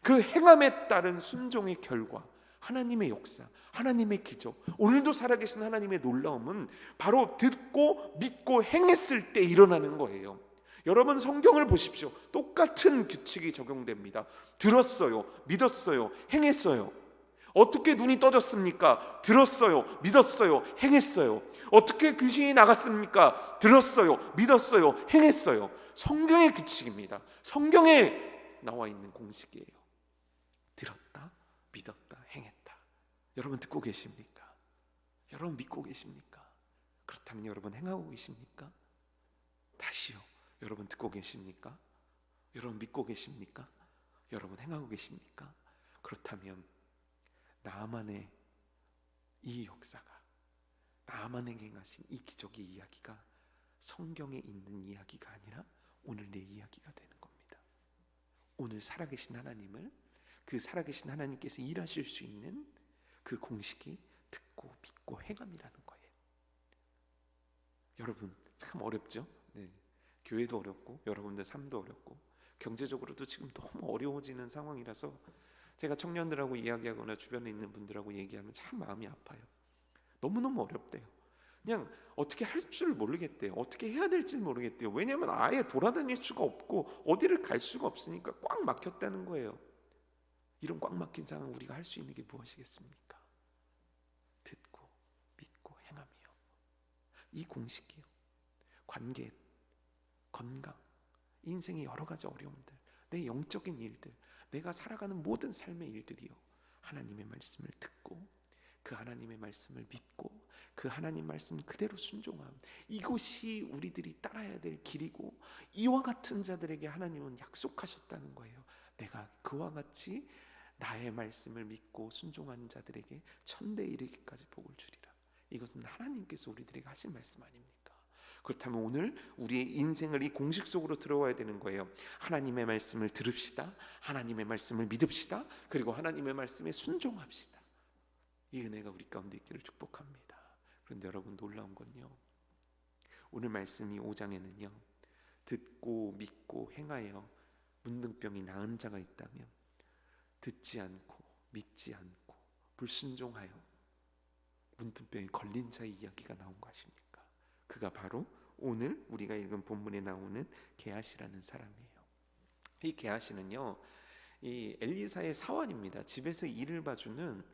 그 행함에 따른 순종의 결과, 하나님의 역사, 하나님의 기적, 오늘도 살아계신 하나님의 놀라움은 바로 듣고 믿고 행했을 때 일어나는 거예요. 여러분, 성경을 보십시오. 똑같은 규칙이 적용됩니다. 들었어요, 믿었어요, 행했어요. 어떻게 눈이 떠졌습니까? 들었어요, 믿었어요, 행했어요. 어떻게 귀신이 나갔습니까? 들었어요, 믿었어요, 행했어요. 성경의 규칙입니다. 성경에 나와 있는 공식이에요. 들었다, 믿었다, 행했다. 여러분 듣고 계십니까? 여러분 믿고 계십니까? 그렇다면 여러분 행하고 계십니까? 다시요. 여러분 듣고 계십니까? 여러분 믿고 계십니까? 여러분 행하고 계십니까? 그렇다면 나만의 이 역사가, 나만에게 행하신 이 기적의 이야기가 성경에 있는 이야기가 아니라 오늘 내 이야기가 되는 겁니다. 오늘 살아계신 하나님을, 그 살아계신 하나님께서 일하실 수 있는 그 공식이 듣고 믿고 행함이라는 거예요. 여러분 참 어렵죠? 네. 교회도 어렵고 여러분들 삶도 어렵고 경제적으로도 지금 너무 어려워지는 상황이라서 제가 청년들하고 이야기하거나 주변에 있는 분들하고 얘기하면 참 마음이 아파요. 너무너무 어렵대요. 그냥 어떻게 할 줄 모르겠대요. 어떻게 해야 될지 모르겠대요. 왜냐하면 아예 돌아다닐 수가 없고 어디를 갈 수가 없으니까 꽉 막혔다는 거예요. 이런 꽉 막힌 상황 우리가 할 수 있는 게 무엇이겠습니까? 듣고 믿고 행함이요. 이 공식이요. 관계, 건강, 인생의 여러 가지 어려움들, 내 영적인 일들, 내가 살아가는 모든 삶의 일들이요, 하나님의 말씀을 듣고 그 하나님의 말씀을 믿고 그 하나님 말씀 그대로 순종함, 이것이 우리들이 따라야 될 길이고, 이와 같은 자들에게 하나님은 약속하셨다는 거예요. 내가 그와 같이 나의 말씀을 믿고 순종하는 자들에게 천대 이르기까지 복을 주리라. 이것은 하나님께서 우리들에게 하신 말씀 아닙니까? 그렇다면 오늘 우리의 인생을 이 공식 속으로 들어와야 되는 거예요. 하나님의 말씀을 들읍시다. 하나님의 말씀을 믿읍시다. 그리고 하나님의 말씀에 순종합시다. 이 은혜가 우리 가운데 있기를 축복합니다. 그런데 여러분 놀라운 건요, 오늘 말씀이 5장에는요 듣고 믿고 행하여 문둥병이 나은 자가 있다면 듣지 않고 믿지 않고 불순종하여 문둥병에 걸린 자의 이야기가 나온 것입니까? 그가 바로 오늘 우리가 읽은 본문에 나오는 게하시라는 사람이에요. 이 게하시는요, 이 엘리사의 사환입니다. 집에서 일을 봐주는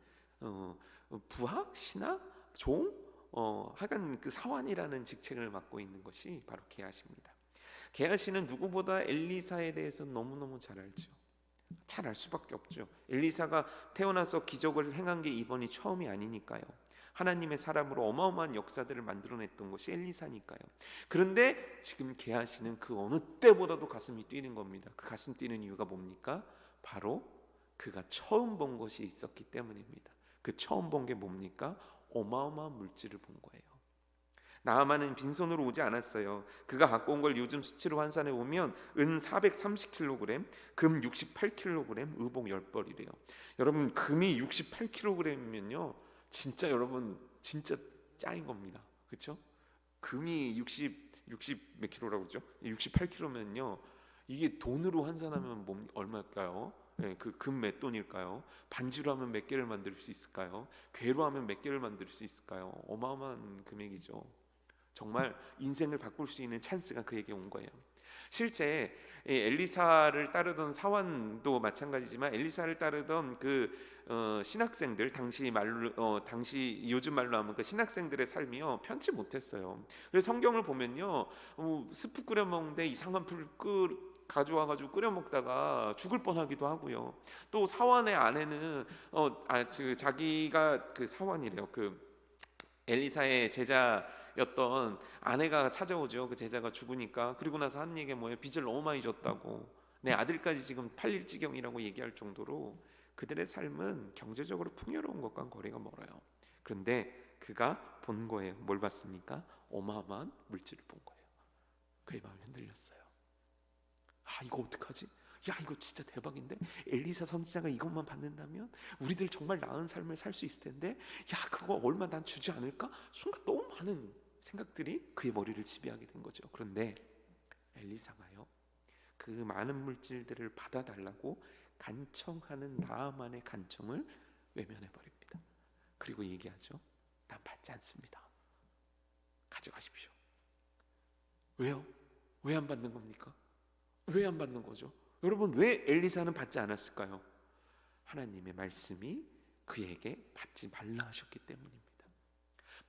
부하, 신하, 종, 하여간 그 사환이라는 직책을 맡고 있는 것이 바로 게하시입니다. 게하시는 누구보다 엘리사에 대해서 너무너무 잘 알죠. 잘 알 수밖에 없죠. 엘리사가 태어나서 기적을 행한 게 이번이 처음이 아니니까요. 하나님의 사람으로 어마어마한 역사들을 만들어냈던 것이 엘리사니까요. 그런데 지금 게하시는 그 어느 때보다도 가슴이 뛰는 겁니다. 그 가슴 뛰는 이유가 뭡니까? 바로 그가 처음 본 것이 있었기 때문입니다. 그 처음 본 게 뭡니까? 어마어마한 물질을 본 거예요. 나아만은 빈손으로 오지 않았어요. 그가 갖고 온 걸 요즘 수치로 환산해 보면 은 430kg, 금 68kg, 의복 10벌이래요. 여러분 금이 68kg이면요 진짜 여러분 진짜 짱인 겁니다. 그렇죠? 금이 60 몇 킬로라고 그러죠? 68kg면요 이게 돈으로 환산하면 얼마일까요? 네, 그 금 몇 돈일까요? 반지로 하면 몇 개를 만들 수 있을까요? 괴로 하면 몇 개를 만들 수 있을까요? 어마어마한 금액이죠. 정말 인생을 바꿀 수 있는 찬스가 그에게 온 거예요. 실제 엘리사를 따르던 사환도 마찬가지지만 엘리사를 따르던 그 신학생들, 당시 요즘 말로 하면 그 신학생들의 삶이요 편치 못했어요. 그래서 성경을 보면요 스프 끓여 먹는데 이상한 불 가져와가지고 끓여 먹다가 죽을 뻔하기도 하고요. 또 사환의 아내는 자기가 그 사환이래요. 그 엘리사의 제자였던 아내가 찾아오죠. 그 제자가 죽으니까. 그리고 나서 하는 얘기가 뭐예요? 빚을 너무 많이 졌다고. 내 아들까지 지금 팔릴 지경이라고 얘기할 정도로 그들의 삶은 경제적으로 풍요로운 것과는 거리가 멀어요. 그런데 그가 본 거예요. 뭘 봤습니까? 어마어마한 물질을 본 거예요. 그의 마음이 흔들렸어요. 아 이거 어떡하지? 야 이거 진짜 대박인데 엘리사 선지자가 이것만 받는다면 우리들 정말 나은 삶을 살 수 있을 텐데 야 그거 얼마 난 주지 않을까? 순간 너무 많은 생각들이 그의 머리를 지배하게 된 거죠. 그런데 엘리사가요 그 많은 물질들을 받아달라고 간청하는 나아만의 간청을 외면해 버립니다. 그리고 얘기하죠. 난 받지 않습니다. 가져가십시오. 왜요? 왜 안 받는 겁니까? 왜 안 받는 거죠? 여러분 왜 엘리사는 받지 않았을까요? 하나님의 말씀이 그에게 받지 말라 하셨기 때문입니다.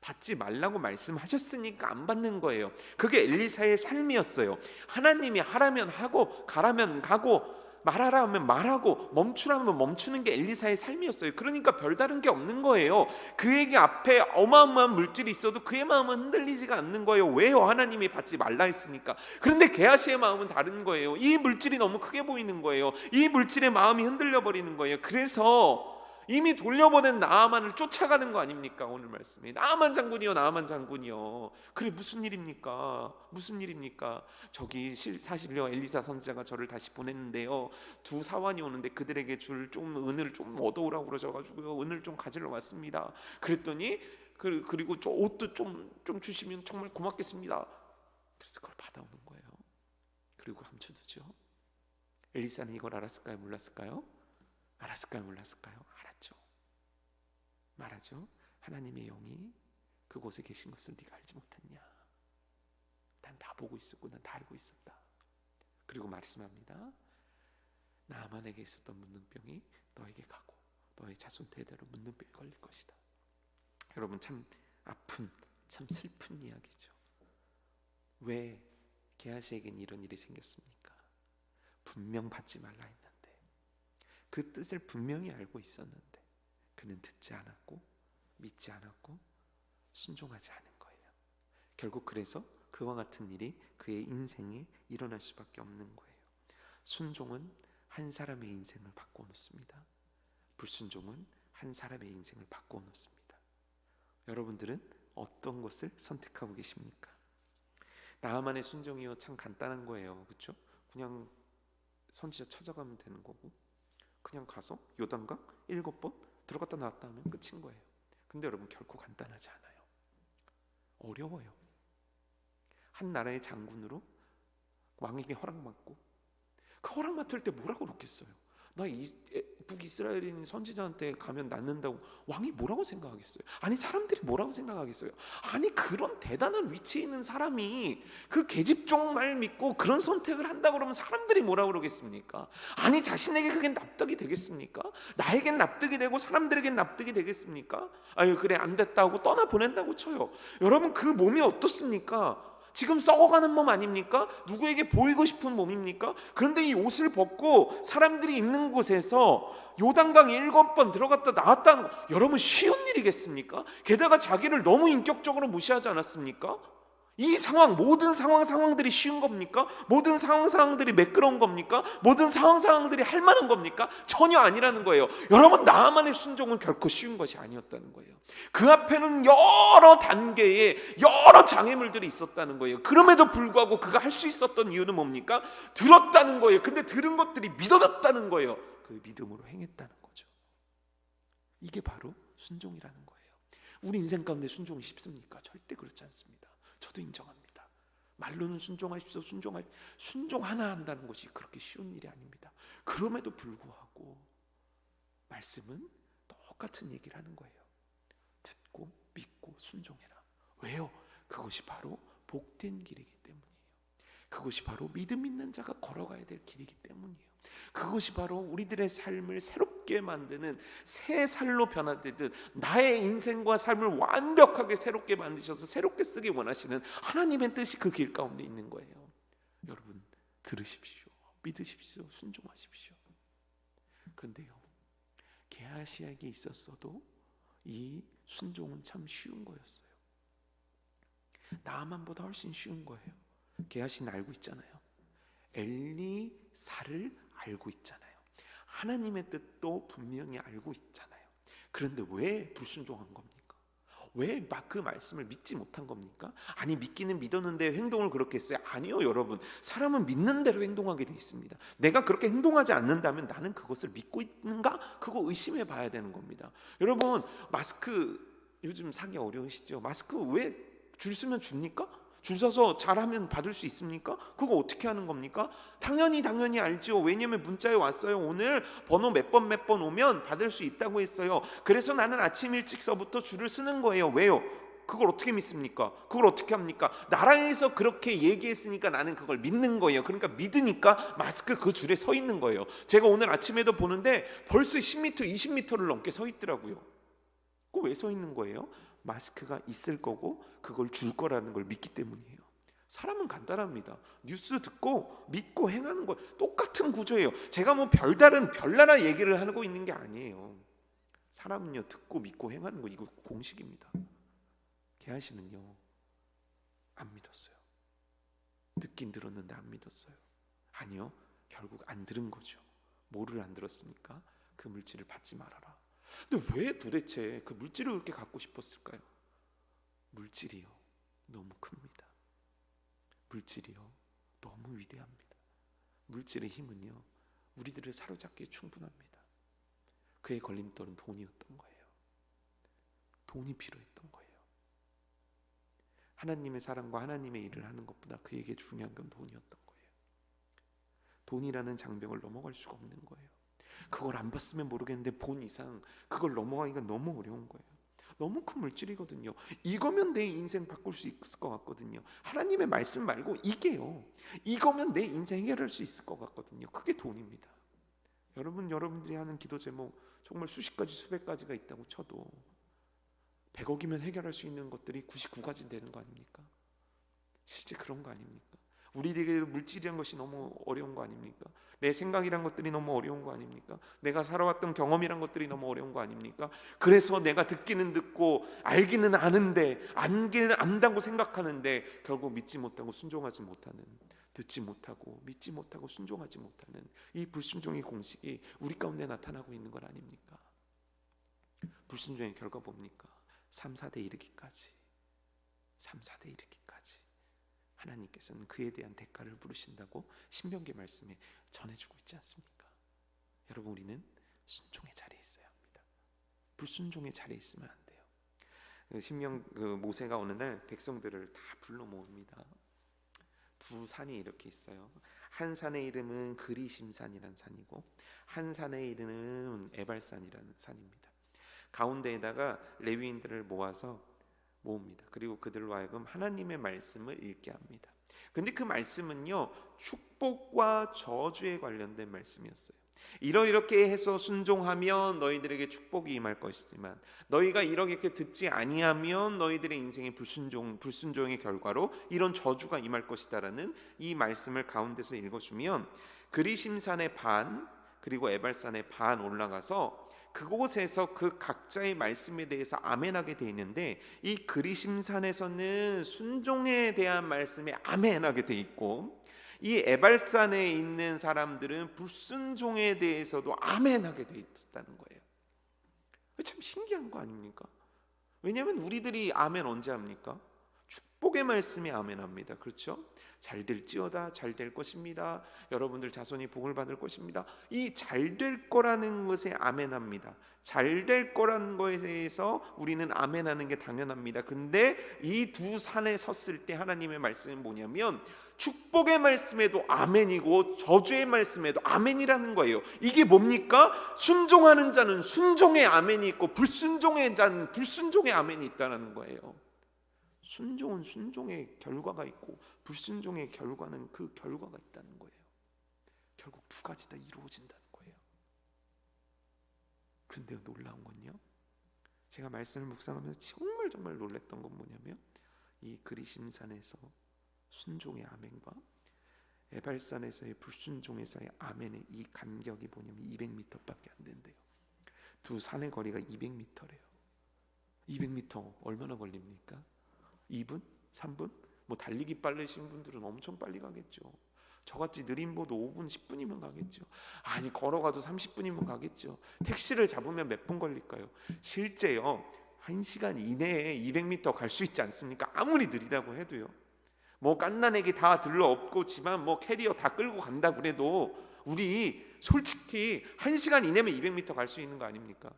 받지 말라고 말씀하셨으니까 안 받는 거예요. 그게 엘리사의 삶이었어요. 하나님이 하라면 하고 가라면 가고 말하라 하면 말하고 멈추라면 멈추는 게 엘리사의 삶이었어요. 그러니까 별다른 게 없는 거예요. 그에게 앞에 어마어마한 물질이 있어도 그의 마음은 흔들리지가 않는 거예요. 왜요? 하나님이 받지 말라 했으니까. 그런데 게하시의 마음은 다른 거예요. 이 물질이 너무 크게 보이는 거예요. 이 물질의 마음이 흔들려 버리는 거예요. 그래서 이미 돌려보낸 나아만을 쫓아가는 거 아닙니까? 오늘 말씀에 나아만 장군이요, 나아만 장군이요. 그래 무슨 일입니까? 무슨 일입니까? 저기 사실요 엘리사 선지자가 저를 다시 보냈는데요, 두 사환이 오는데 그들에게 줄 좀 은을 좀 얻어오라고 그러셔가지고요 은을 좀 가지러 왔습니다. 그랬더니 그리고 저 옷도 좀 주시면 정말 고맙겠습니다. 그래서 그걸 받아오는 거예요. 그리고 감춰두죠. 엘리사는 이걸 알았을까요? 몰랐을까요? 알았을까요? 몰랐을까요? 알았죠. 말하죠. 하나님의 영이 그곳에 계신 것을 네가 알지 못했냐? 난 다 보고 있었고 난 다 알고 있었다. 그리고 말씀합니다. 나아만에게 있었던 문둥병이 너에게 가고 너의 자손 대대로 문둥병이 걸릴 것이다. 여러분 참 아픈 참 슬픈 이야기죠. 왜 게하시에겐 이런 일이 생겼습니까? 분명 받지 말라 했는데 그 뜻을 분명히 알고 있었는데 그는 듣지 않았고 믿지 않았고 순종하지 않은 거예요. 결국 그래서 그와 같은 일이 그의 인생에 일어날 수밖에 없는 거예요. 순종은 한 사람의 인생을 바꿔놓습니다. 불순종은 한 사람의 인생을 바꿔놓습니다. 여러분들은 어떤 것을 선택하고 계십니까? 나아만의 순종이요 참 간단한 거예요. 그렇죠? 그냥 선지자 찾아가면 되는 거고 그냥 가서 요단강 7번 들어갔다 나왔다 하면 끝인 거예요. 근데 여러분 결코 간단하지 않아요. 어려워요. 한 나라의 장군으로 왕에게 허락받고 그 허락 맡을 때 뭐라고 그렇겠어요? 나 북이스라엘인 선지자한테 가면 낫는다고 왕이 뭐라고 생각하겠어요? 아니 사람들이 뭐라고 생각하겠어요? 아니 그런 대단한 위치에 있는 사람이 그 계집종 말 믿고 그런 선택을 한다고 그러면 사람들이 뭐라고 그러겠습니까? 아니 자신에게 그게 납득이 되겠습니까? 나에겐 납득이 되고 사람들에겐 납득이 되겠습니까? 아유 그래 안 됐다 하고 떠나보낸다고 쳐요. 여러분 그 몸이 어떻습니까? 지금 썩어가는 몸 아닙니까? 누구에게 보이고 싶은 몸입니까? 그런데 이 옷을 벗고 사람들이 있는 곳에서 요단강 7번 들어갔다 나왔다는 거 여러분 쉬운 일이겠습니까? 게다가 자기를 너무 인격적으로 무시하지 않았습니까? 이 상황 모든 상황들이 쉬운 겁니까? 모든 상황들이 매끄러운 겁니까? 모든 상황들이 할 만한 겁니까? 전혀 아니라는 거예요. 여러분 나아만의 순종은 결코 쉬운 것이 아니었다는 거예요. 그 앞에는 여러 단계의 여러 장애물들이 있었다는 거예요. 그럼에도 불구하고 그가 할 수 있었던 이유는 뭡니까? 들었다는 거예요. 근데 들은 것들이 믿어졌다는 거예요. 그 믿음으로 행했다는 거죠. 이게 바로 순종이라는 거예요. 우리 인생 가운데 순종이 쉽습니까? 절대 그렇지 않습니다. 저도 인정합니다. 말로는 순종하십시오. 순종 하나 한다는 것이 그렇게 쉬운 일이 아닙니다. 그럼에도 불구하고 말씀은 똑같은 얘기를 하는 거예요. 듣고 믿고 순종해라. 왜요? 그것이 바로 복된 길이기 때문이에요. 그것이 바로 믿음 있는 자가 걸어가야 될 길이기 때문이에요. 그것이 바로 우리들의 삶을 새롭게 만드는 새 살로 변화되듯 나의 인생과 삶을 완벽하게 새롭게 만드셔서 새롭게 쓰기 원하시는 하나님의 뜻이 그 길 가운데 있는 거예요. 여러분 들으십시오. 믿으십시오. 순종하십시오. 그런데요 게하시에게 있었어도 이 순종은 참 쉬운 거였어요. 나아만보다 훨씬 쉬운 거예요. 게하시는 알고 있잖아요. 엘리사를 알고 있잖아요. 하나님의 뜻도 분명히 알고 있잖아요. 그런데 왜 불순종한 겁니까? 왜 그 말씀을 믿지 못한 겁니까? 아니 믿기는 믿었는데 행동을 그렇게 했어요? 아니요 여러분, 사람은 믿는 대로 행동하게 돼 있습니다. 내가 그렇게 행동하지 않는다면 나는 그것을 믿고 있는가? 그거 의심해 봐야 되는 겁니다. 여러분 마스크 요즘 사기 어려우시죠? 마스크 왜 줄 서면 줍니까? 줄 서서 잘하면 받을 수 있습니까? 그거 어떻게 하는 겁니까? 당연히 알죠. 왜냐면 문자에 왔어요. 오늘 번호 몇 번 오면 받을 수 있다고 했어요. 그래서 나는 아침 일찍서부터 줄을 서는 거예요. 왜요? 그걸 어떻게 믿습니까? 그걸 어떻게 합니까? 나라에서 그렇게 얘기했으니까 나는 그걸 믿는 거예요. 그러니까 믿으니까 마스크 그 줄에 서 있는 거예요. 제가 오늘 아침에도 보는데 벌써 10m, 20m를 넘게 서 있더라고요. 그거 왜 서 있는 거예요? 마스크가 있을 거고 그걸 줄 거라는 걸 믿기 때문이에요. 사람은 간단합니다. 뉴스 듣고 믿고 행하는 거 똑같은 구조예요. 제가 뭐 별나라 얘기를 하고 있는 게 아니에요. 사람은요, 듣고 믿고 행하는 거 이거 공식입니다. 게하시는요, 안 믿었어요. 듣긴 들었는데 안 믿었어요. 아니요, 결국 안 들은 거죠. 뭐를 안 들었습니까? 그 물질을 받지 말아라. 근데 왜 도대체 그 물질을 그렇게 갖고 싶었을까요? 물질이요, 너무 큽니다. 물질이요, 너무 위대합니다. 물질의 힘은요, 우리들을 사로잡기에 충분합니다. 그의 걸림돌은 돈이었던 거예요. 돈이 필요했던 거예요. 하나님의 사랑과 하나님의 일을 하는 것보다 그에게 중요한 건 돈이었던 거예요. 돈이라는 장벽을 넘어갈 수가 없는 거예요. 그걸 안 봤으면 모르겠는데 본 이상 그걸 넘어가기가 너무 어려운 거예요. 너무 큰 물질이거든요. 이거면 내 인생 바꿀 수 있을 것 같거든요. 하나님의 말씀 말고 이게요, 이거면 내 인생 해결할 수 있을 것 같거든요. 그게 돈입니다. 여러분들이 하는 기도 제목 정말 수십 가지 수백 가지가 있다고 쳐도 100억이면 해결할 수 있는 것들이 99가지 되는 거 아닙니까? 실제 그런 거 아닙니까? 우리에게 물질이란 것이 너무 어려운 거 아닙니까? 내 생각이란 것들이 너무 어려운 거 아닙니까? 내가 살아왔던 경험이란 것들이 너무 어려운 거 아닙니까? 그래서 내가 듣기는 듣고 알기는 아는데 안기는 안다고 생각하는데 결국 믿지 못하고 순종하지 못하는, 듣지 못하고 믿지 못하고 순종하지 못하는 이 불순종의 공식이 우리 가운데 나타나고 있는 것 아닙니까? 불순종의 결과 뭡니까? 3, 4대 이르기까지, 3, 4대 이르기까지 하나님께서는 그에 대한 대가를 부르신다고 신명기 말씀에 전해주고 있지 않습니까? 여러분, 우리는 순종의 자리에 있어야 합니다. 불순종의 자리에 있으면 안 돼요. 모세가 어느 날 백성들을 다 불러 모읍니다. 두 산이 이렇게 있어요. 한 산의 이름은 그리심산이라는 산이고 한 산의 이름은 에발산이라는 산입니다. 가운데에다가 레위인들을 모읍니다. 그리고 그들로 하여금 하나님의 말씀을 읽게 합니다. 근데 그 말씀은요, 축복과 저주에 관련된 말씀이었어요. 이렇게 해서 순종하면 너희들에게 축복이 임할 것이지만 너희가 이렇게 듣지 아니하면 너희들의 인생의 불순종의 결과로 이런 저주가 임할 것이다라는 이 말씀을 가운데서 읽어주면 그리심산의 반 그리고 에발산의 반 올라가서 그곳에서 그 각자의 말씀에 대해서 아멘하게 돼 있는데, 이 그리심산에서는 순종에 대한 말씀에 아멘하게 돼 있고 이 에발산에 있는 사람들은 불순종에 대해서도 아멘하게 돼 있다는 거예요. 참 신기한 거 아닙니까? 왜냐하면 우리들이 아멘 언제 합니까? 축복의 말씀에 아멘합니다. 그렇죠? 잘 될지어다, 잘 될 것입니다. 여러분들 자손이 복을 받을 것입니다. 이 잘 될 거라는 것에 아멘합니다. 잘 될 거라는 것에 대해서 우리는 아멘하는 게 당연합니다. 근데 이 두 산에 섰을 때 하나님의 말씀은 뭐냐면 축복의 말씀에도 아멘이고 저주의 말씀에도 아멘이라는 거예요. 이게 뭡니까? 순종하는 자는 순종의 아멘이 있고 불순종의 자는 불순종의 아멘이 있다는 거예요. 순종은 순종의 결과가 있고 불순종의 결과는 그 결과가 있다는 거예요. 결국 두 가지 다 이루어진다는 거예요. 그런데 놀라운 건요, 제가 말씀을 묵상하면서 정말 놀랐던 건 뭐냐면 이 그리심산에서 순종의 아멘과 에발산에서의 불순종에서의 아멘의 이 간격이 뭐냐면 200m밖에 안 된대요. 두 산의 거리가 200m래요. 200m 얼마나 걸립니까? 2분? 3분? 뭐 달리기 빠르신 분들은 엄청 빨리 가겠죠. 저같이 느린 보도 5분, 10분이면 가겠죠. 아니 걸어가도 30분이면 가겠죠. 택시를 잡으면 몇 분 걸릴까요? 실제요 1시간 이내에 200m 갈 수 있지 않습니까? 아무리 느리다고 해도요. 뭐 깐난애기 다 들러엎고지만 뭐 캐리어 다 끌고 간다 그래도 우리 솔직히 1시간 이내면 200m 갈 수 있는 거 아닙니까?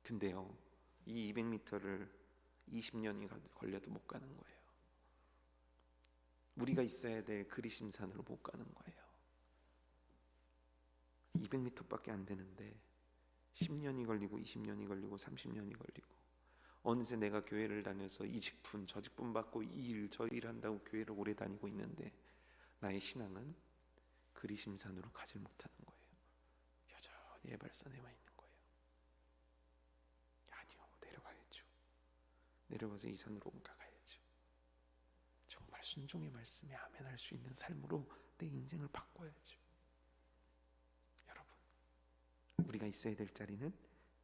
근데요 이 200m를 20년이 걸려도 못 가는 거예요. 우리가 있어야 될 그리심산으로 못 가는 거예요. 200m밖에 안 되는데 10년이 걸리고 20년이 걸리고 30년이 걸리고 어느새 내가 교회를 다녀서 이 직분 저 직분 받고 이 일 저 일 한다고 교회를 오래 다니고 있는데 나의 신앙은 그리심산으로 가지 못하는 거예요. 여전히 예발산에만 있는 거예요. 아니요, 내려가야죠. 내려가서 이 산으로 옮겨가야죠. 정말 순종의 말씀에 아멘할 수 있는 삶으로 내 인생을 바꿔야죠. 여러분, 우리가 있어야 될 자리는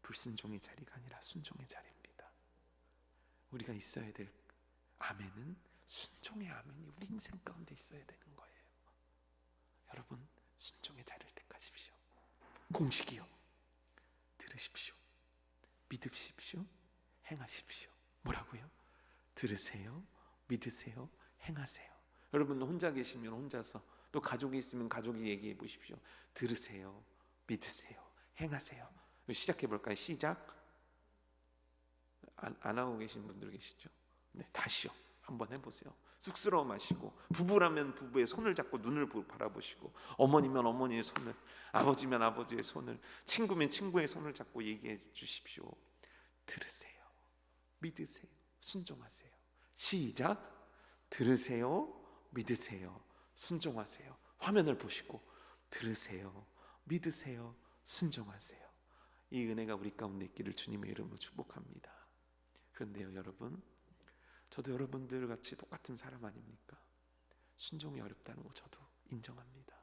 불순종의 자리가 아니라 순종의 자리입니다. 우리가 있어야 될 아멘은 순종의 아멘이 우리 인생 가운데 있어야 되는 거예요. 여러분, 순종의 자리를 택하십시오. 공식이요, 들으십시오, 믿으십시오, 행하십시오. 뭐라고요? 들으세요, 믿으세요, 행하세요. 여러분 혼자 계시면 혼자서, 또 가족이 있으면 가족이 얘기해 보십시오. 들으세요, 믿으세요, 행하세요. 시작해 볼까요? 시작. 안 하고 계신 분들 계시죠? 네, 다시요. 한번 해보세요. 쑥스러워 마시고, 부부라면 부부의 손을 잡고 눈을 바라보시고, 어머니면 어머니의 손을, 아버지면 아버지의 손을, 친구면 친구의 손을 잡고 얘기해 주십시오. 들으세요, 믿으세요, 순종하세요. 시작. 들으세요, 믿으세요, 순종하세요. 화면을 보시고 들으세요, 믿으세요, 순종하세요. 이 은혜가 우리 가운데 있기를 주님의 이름으로 축복합니다. 그런데요 여러분, 저도 여러분들 같이 똑같은 사람 아닙니까? 순종이 어렵다는 거 저도 인정합니다.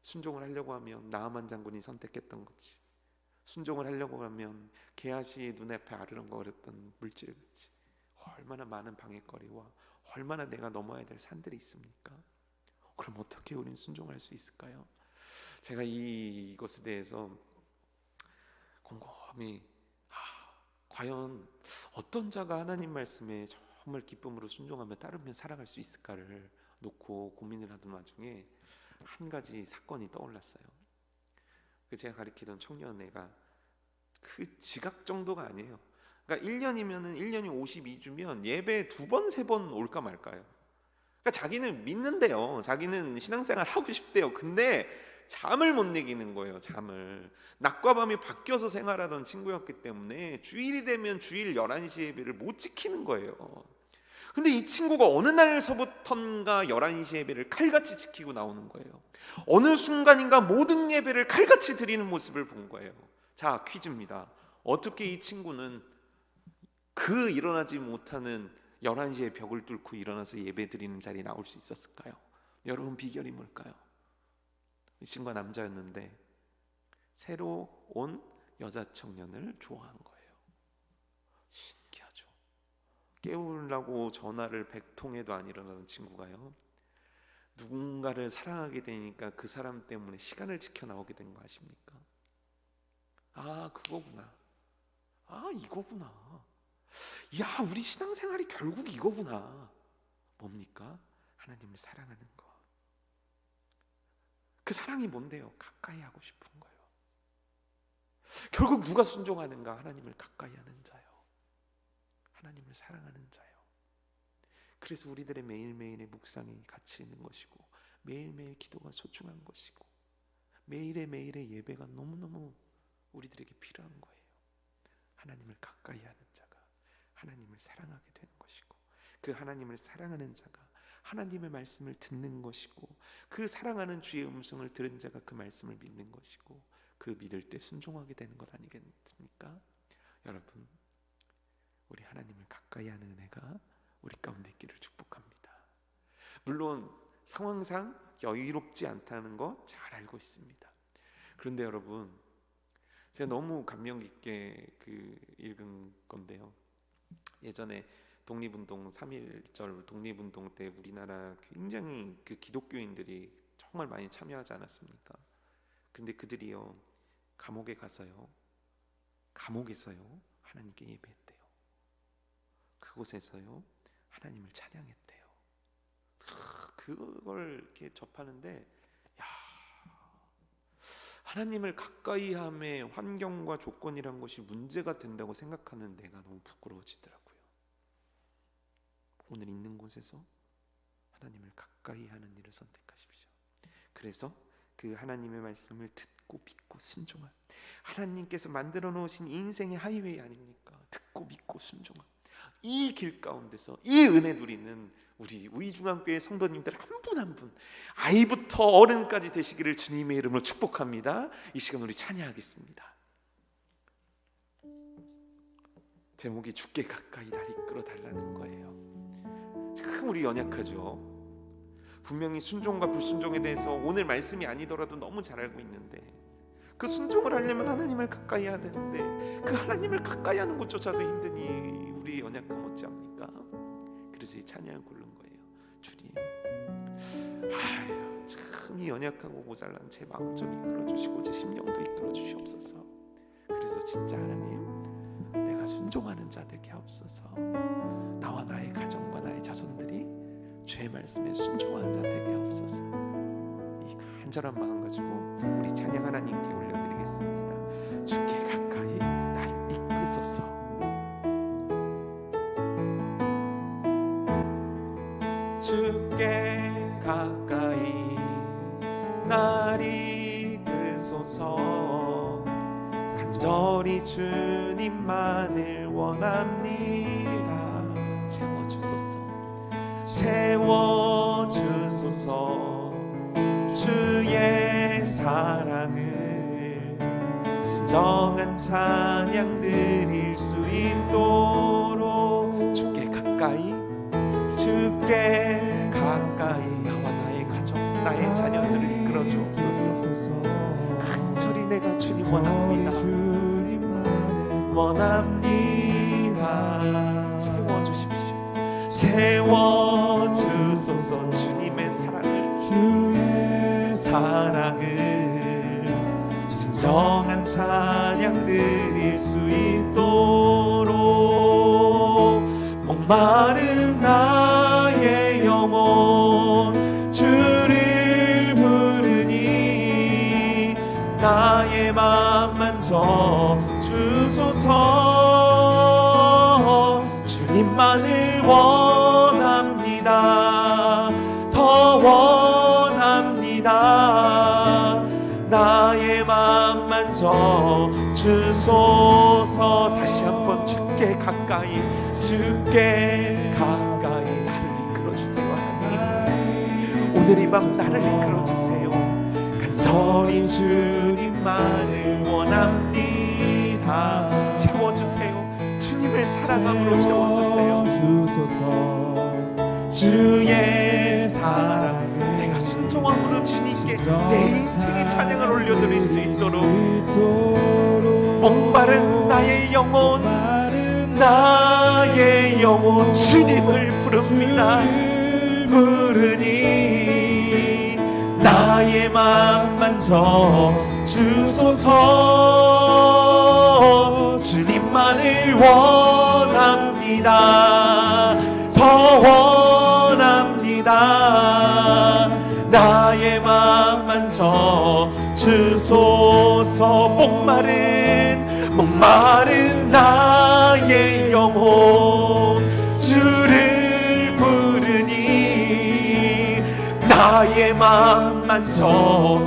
순종을 하려고 하면 나아만 장군이 선택했던 거지, 순종을 하려고 하면 게하시의 눈앞에 아르렁거렸던 물질같이 얼마나 많은 방해거리와 얼마나 내가 넘어야 될 산들이 있습니까? 그럼 어떻게 우리는 순종할 수 있을까요? 제가 이것에 대해서 곰곰이 과연 어떤 자가 하나님 말씀에 정말 기쁨으로 순종하며 따르며 살아갈 수 있을까를 놓고 고민을 하던 와중에 한 가지 사건이 떠올랐어요. 제가 가리키던 청년애가 그 지각 정도가 아니에요. 그러니까 1년이면은 1년이 52주면 예배 2번 3번 올까 말까요. 그러니까 자기는 믿는데요, 자기는 신앙생활 하고 싶대요. 근데 잠을 못 이기는 거예요. 잠을. 낮과 밤이 바뀌어서 생활하던 친구였기 때문에 주일이 되면 주일 11시 예배를 못 지키는 거예요. 근데 이 친구가 어느 날서부턴가 11시 예배를 칼같이 지키고 나오는 거예요. 어느 순간인가 모든 예배를 칼같이 드리는 모습을 본 거예요. 자, 퀴즈입니다. 어떻게 이 친구는 그 일어나지 못하는 11시에 벽을 뚫고 일어나서 예배 드리는 자리에 나올 수 있었을까요? 여러분, 비결이 뭘까요? 이 친구가 남자였는데 새로 온 여자 청년을 좋아한 거예요. 신기하죠. 깨우려고 전화를 100통해도 안 일어나는 친구가요, 누군가를 사랑하게 되니까 그 사람 때문에 시간을 지켜 나오게 된 거 아십니까? 아, 그거구나. 아, 이거구나. 야, 우리 신앙생활이 결국 이거구나. 뭡니까? 하나님을 사랑하는 거. 그 사랑이 뭔데요? 가까이 하고 싶은 거예요. 결국 누가 순종하는가? 하나님을 가까이 하는 자요, 하나님을 사랑하는 자요. 그래서 우리들의 매일매일의 묵상이 가치 있는 것이고, 매일매일 기도가 소중한 것이고, 매일의 예배가 너무너무 우리들에게 필요한 거예요. 하나님을 가까이 하는 자가 하나님을 사랑하게 되는 것이고, 그 하나님을 사랑하는 자가 하나님의 말씀을 듣는 것이고, 그 사랑하는 주의 음성을 들은 자가 그 말씀을 믿는 것이고, 그 믿을 때 순종하게 되는 것 아니겠습니까? 여러분, 우리 하나님을 가까이 하는 은혜가 우리 가운데 있기를 축복합니다. 물론 상황상 여유롭지 않다는 거 잘 알고 있습니다. 그런데 여러분, 제가 너무 감명 깊게 읽은 건데요, 예전에 독립운동 3.1절 독립운동 때 우리나라 굉장히 기독교인들이 정말 많이 참여하지 않았습니까? 근데 그들이요, 감옥에서요 하나님께 예배했대요. 그곳에서요 하나님을 찬양했대요. 그걸 이렇게 접하는데, 야, 하나님을 가까이 함의 환경과 조건이란 것이 문제가 된다고 생각하는 내가 너무 부끄러워지더라고요. 오늘 있는 곳에서 하나님을 가까이 하는 일을 선택하십시오. 그래서 그 하나님의 말씀을 듣고 믿고 순종한, 하나님께서 만들어 놓으신 인생의 하이웨이 아닙니까? 듣고 믿고 순종한 이 길 가운데서 이 은혜 누리는 우리 우이중앙교회 성도님들 한 분 한 분, 아이부터 어른까지 되시기를 주님의 이름으로 축복합니다. 이 시간 우리 찬양하겠습니다. 제목이 주께 가까이 날 이끌어 달라는 거예요. 참 우리 연약하죠. 분명히 순종과 불순종에 대해서 오늘 말씀이 아니더라도 너무 잘 알고 있는데, 그 순종을 하려면 하나님을 가까이 해야 되는데 그 하나님을 가까이 하는 것조차도 힘드니 우리 연약함 어찌합니까? 그래서 이 찬양을 고른 거예요. 주님, 아유, 참 이 연약하고 모자란 제 마음 좀 이끌어 주시고 제 심령도 이끌어 주시옵소서. 그래서 진짜 하나님, 내가 순종하는 자 되게 하옵소서. 나와 나의 가정과 나의 자손들이 주의 말씀에 순종하는 자 되게 하옵소서. 이 간절한 마음 가지고 우리 찬양 하나님께 올려드리겠습니다. 주께 가까이 날 이끄소서. 주께 가까이 날 이끄소서. 간절히 주님만을 원합니다. 채워주소서. 채워주소서. 주의 사랑을 진정한 찬양 드릴 수 있도록 주께 가까이, 주께 가까이 나와 나의 가정, 나의 자녀들을 이끌어 주옵소서. 간절히 내가 주님 원합니다. 원합니다. 채워주십시오. 채워주소서. 주님의 사랑을 진정한 찬양 드릴 수 있도록 목마른 나의 영혼 주를 부르니 나의 맘 만져 주소서. 주님만을 원합니다. 더 원합니다. 나의 맘 만져 주소서. 다시 한번 주께 가까이, 주께 가까이 나를 이끌어주세요. 하나님, 오늘 이 밤 나를 이끌어주세요. 간절히 주님만을 원합니다. 채워주세요. 주님을 사랑함으로 채워주세요. 주의 사랑, 내가 순종함으로 주님께 내 인생의 찬양을 올려드릴 수 있도록 목마른 나의 영혼, 나의 영혼 주님을 부릅니다. 부르니 나의 맘 만져 주소서. 주님만을 원합니다. 더 원합니다. 나의 맘 만져 주소서. 목마른 나의 영혼 주를 부르니 나의 맘 만져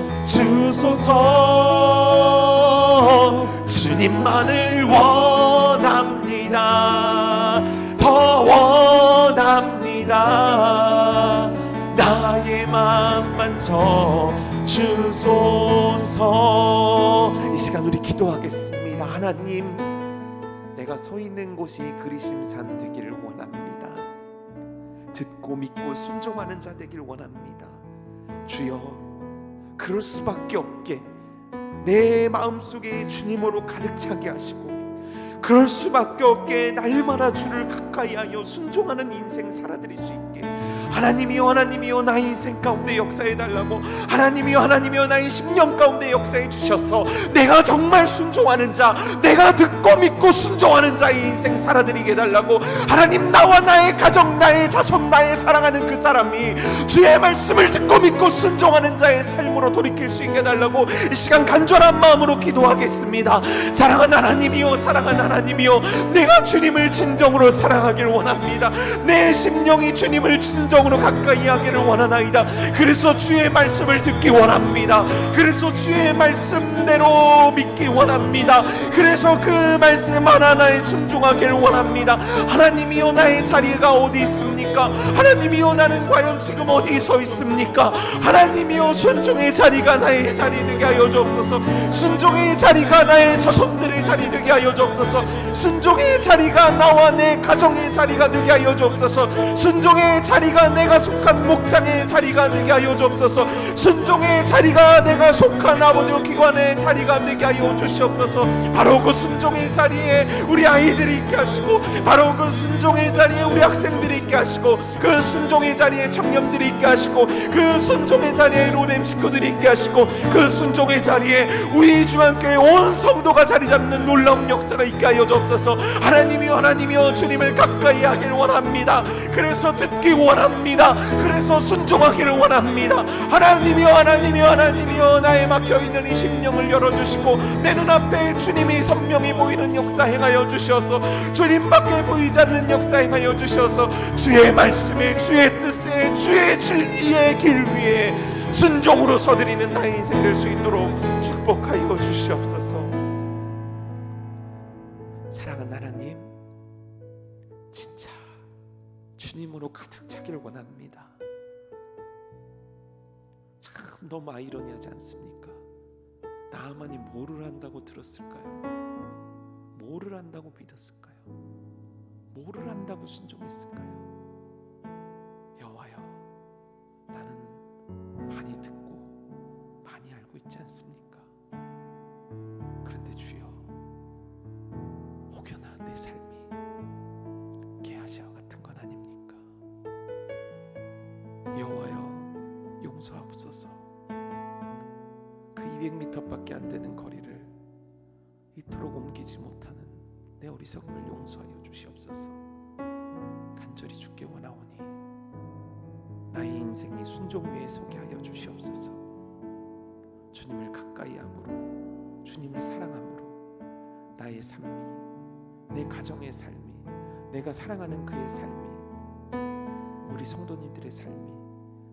주소서. 주님만을 원합니다. 더 원합니다. 나의 맘 만져 주소서. 이 시간 우리 기도하겠습니다. 하나님, 내가 서 있는 곳이 그리심산 되기를 원합니다. 듣고 믿고 순종하는 자 되기를 원합니다. 주여, 그럴 수밖에 없게 내 마음속에 주님으로 가득 차게 하시고, 그럴 수밖에 없게 날마다 주를 가까이하여 순종하는 인생 살아드릴 수 있게 하나님이여, 하나님이여, 나의 인생 가운데 역사해달라고, 하나님이여, 나의 심령 가운데 역사해 주셔서 내가 정말 순종하는 자, 내가 듣고 믿고 순종하는 자의 인생 살아드리게 해달라고, 하나님, 나와 나의 가정, 나의 자손, 나의 사랑하는 그 사람이 주의 말씀을 듣고 믿고 순종하는 자의 삶으로 돌이킬 수 있게 해달라고 이 시간 간절한 마음으로 기도하겠습니다. 사랑하는 하나님이여, 사랑하는 하나님이여, 내가 주님을 진정으로 사랑하길 원합니다. 내 심령이 주님을 주님을 진정으로 가까이 하기를 원하나이다. 그래서 주의 말씀을 듣기 원합니다. 그래서 주의 말씀대로 믿기 원합니다. 그래서 그 말씀 하나하나에 순종하기를 원합니다. 하나님이여, 나의 자리가 어디 있습니까? 하나님이여, 나는 과연 지금 어디 서 있습니까? 하나님이여, 순종의 자리가 나의 자리 되게 하여 주옵소서. 순종의 자리가 나의 자손들의 자리 되게 하여 주옵소서. 순종의 자리가 나와 내 가정의 자리가 되게 하여 주옵소서. 순종의 자리가 내가 속한 목장의 자리가 되게 하여 주옵소서. 순종의 자리가 내가 속한 아버지 기관의 자리가 되게 하여 주시옵소서. 바로 그 순종의 자리에 우리 아이들이 있게 하시고, 바로 그 순종의 자리에 우리 학생들이 있게 하시고, 그 순종의 자리에 청년들이 있게 하시고, 그 순종의 자리에 로렘 식구들이 있게 하시고, 그 순종의 자리에 우리 중앙교회 온 성도가 자리 잡는 놀라운 역사가 있게 하여 주옵소서. 하나님이여, 하나님이여, 주님을 가까이 하기를 원합니다. 그래서 듣기 원합니다. 그래서 순종하기를 원합니다. 하나님이여, 하나님이여, 하나님이여, 나의 막혀있는 이 심령을 열어주시고, 내 눈앞에 주님이 선명히 보이는 역사 행하여 주셔서, 주님밖에 보이지 않는 역사 행하여 주셔서, 주의 말씀에, 주의 뜻에, 주의 진리의 길 위에 순종으로 서드리는 나의 인생 될 수 있도록 축복하여 주시옵소서. 사랑하는 하나님, 진짜 주님으로 가득 차기를 원합니다. 참 너무 아이러니하지 않습니까? 나만이 뭐를 한다고 들었을까요? 뭐를 한다고 믿었을까요? 뭐를 한다고 순종했을까요? 여호와여, 나는 많이 듣고 많이 알고 있지 않습니까? 그런데 주여, 혹여나 내 삶이 게하시와 같은 건 아닙니까? 여호와여, 용서하옵소서. 그 200m밖에 안 되는 거리를 이토록 옮기지 못하는 내 어리석음을 용서하여 주시옵소서. 간절히 주께 원하오니 나의 인생이 순종 위에 서게 하여 주시옵소서. 주님을 가까이 함으로, 주님을 사랑함으로 나의 삶이, 내 가정의 삶이, 내가 사랑하는 그의 삶이, 우리 성도님들의 삶이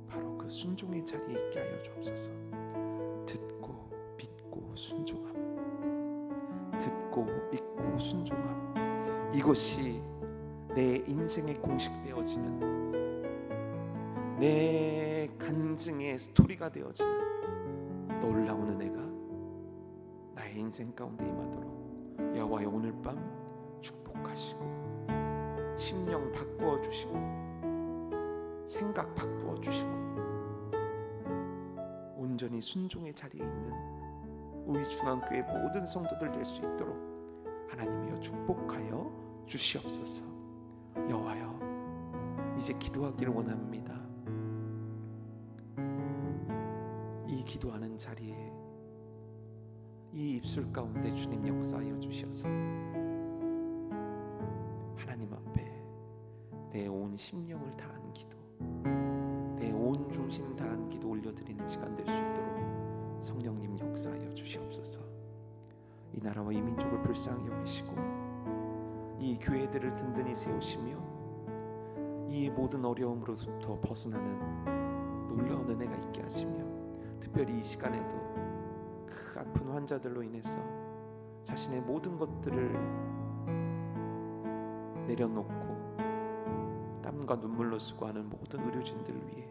바로 그 순종의 자리에 있게 하여 주옵소서. 듣고 믿고 순종함, 듣고 믿고 순종함, 이것이 내 인생에 공식되어지는, 내 간증의 스토리가 되어지는 놀라운 은혜가 나의 인생 가운데 임하도록 여호와여, 오늘 밤 축복하시고 심령 바꾸어 주시고 생각 바꾸어 주시고 온전히 순종의 자리에 있는 우리 중앙교회 모든 성도들 될 수 있도록 하나님이여 축복하여 주시옵소서. 여호와여, 이제 기도하기를 원합니다. 이 기도하는 자리에, 이 입술 가운데 주님 역사하여 주셔서 하나님 앞에 내 온 심령을 다한 기도, 내 온 중심 다한 기도 올려드리는 시간 될 수 있도록 성령님 역사하여 주시옵소서. 이 나라와 이 민족을 불쌍히 여기시고 이 교회들을 든든히 세우시며 이 모든 어려움으로부터 벗어나는 놀라운 은혜가 있게 하시며, 특별히 이 시간에도 그 아픈 환자들로 인해서 자신의 모든 것들을 내려놓고 땀과 눈물로 수고하는 모든 의료진들을 위해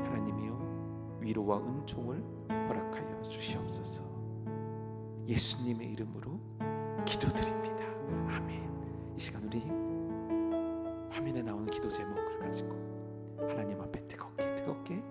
하나님이여 위로와 은총을 허락하여 주시옵소서. 예수님의 이름으로 기도드립니다. 아멘. 이 시간 우리 화면에 나오는 기도 제목을 가지고 하나님 앞에 뜨겁게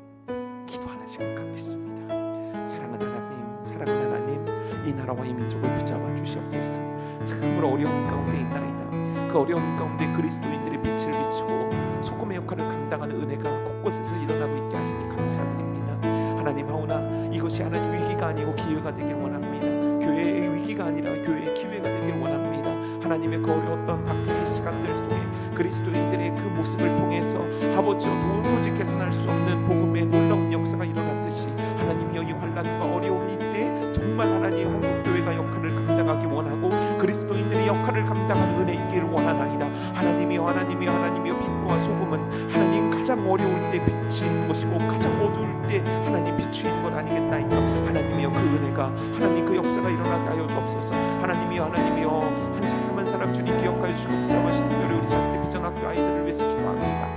기도하는 시간 갖겠습니다. 사랑하는 하나님, 사랑하는 하나님, 이 나라와 이 민족을 붙잡아 주시옵소서. 참으로 어려운 가운데 있나이다. 그 어려운 가운데 그리스도인들의 빛을 비추고 소금의 역할을 감당하는 은혜가 곳곳에서 일어나고 있게 하시니 감사드립니다. 하나님, 하오나 이것이 하나님 위기가 아니고 기회가 되길 원합니다. 교회의 위기가 아니라 교회의 기회가 되길 원합니다. 하나님의 그 어려웠던 박해의 시간들 속에 그리스도인들의 그 모습을 통해서 아버지여 도무지 개선할 수 없는 복음의 놀라운 역사가 일어났듯이 하나님이여 이 환난과 어려운 이때 정말 하나님 한국교회가 역할을 감당하기 원하고 그리스도인들의 역할을 감당하는 은혜 있기를 원하나이다. 하나님이여, 하나님이여, 하나님이여, 빛과 소금은 어려울 때 빛이 있는 것이고 가장 어두울 때 하나님 빛이 있는 것 아니겠나이까. 하나님이여 그 은혜가 하나님 그 역사가 일어나게 하여 주옵소서. 하나님이여 한 사람 한 사람 주님 기억하여 주시고 붙잡으시는 특별히 우리 차세대 비전학교 아이들을 위해서 기도합니다.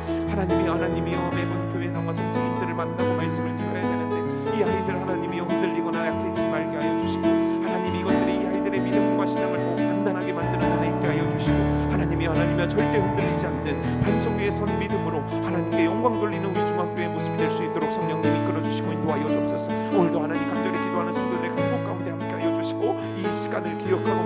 하나님이여 매번 교회 나와 선생님들을 만나고 말씀을 들어야 되는데 이 아이들 하나님이여 흔들리거나 약해지지 말게 하여 주시고 하나님 이것들이 이 아이들의 믿음과 신앙을 더욱 단단하게 만드는 은혜 있게 하여 주시고 하나님이여 절대 흔들리지 않는 반석 위에 선 믿음으로 하나님께 영광 돌리는 우리 중학교의 모습이 될 수 있도록 성령님이 이끌어주시고 인도하여 주옵소서. 오늘도 하나님 간절히 기도하는 성도들의 간구 가운데 함께 하여 주시고 이 시간을 기억하고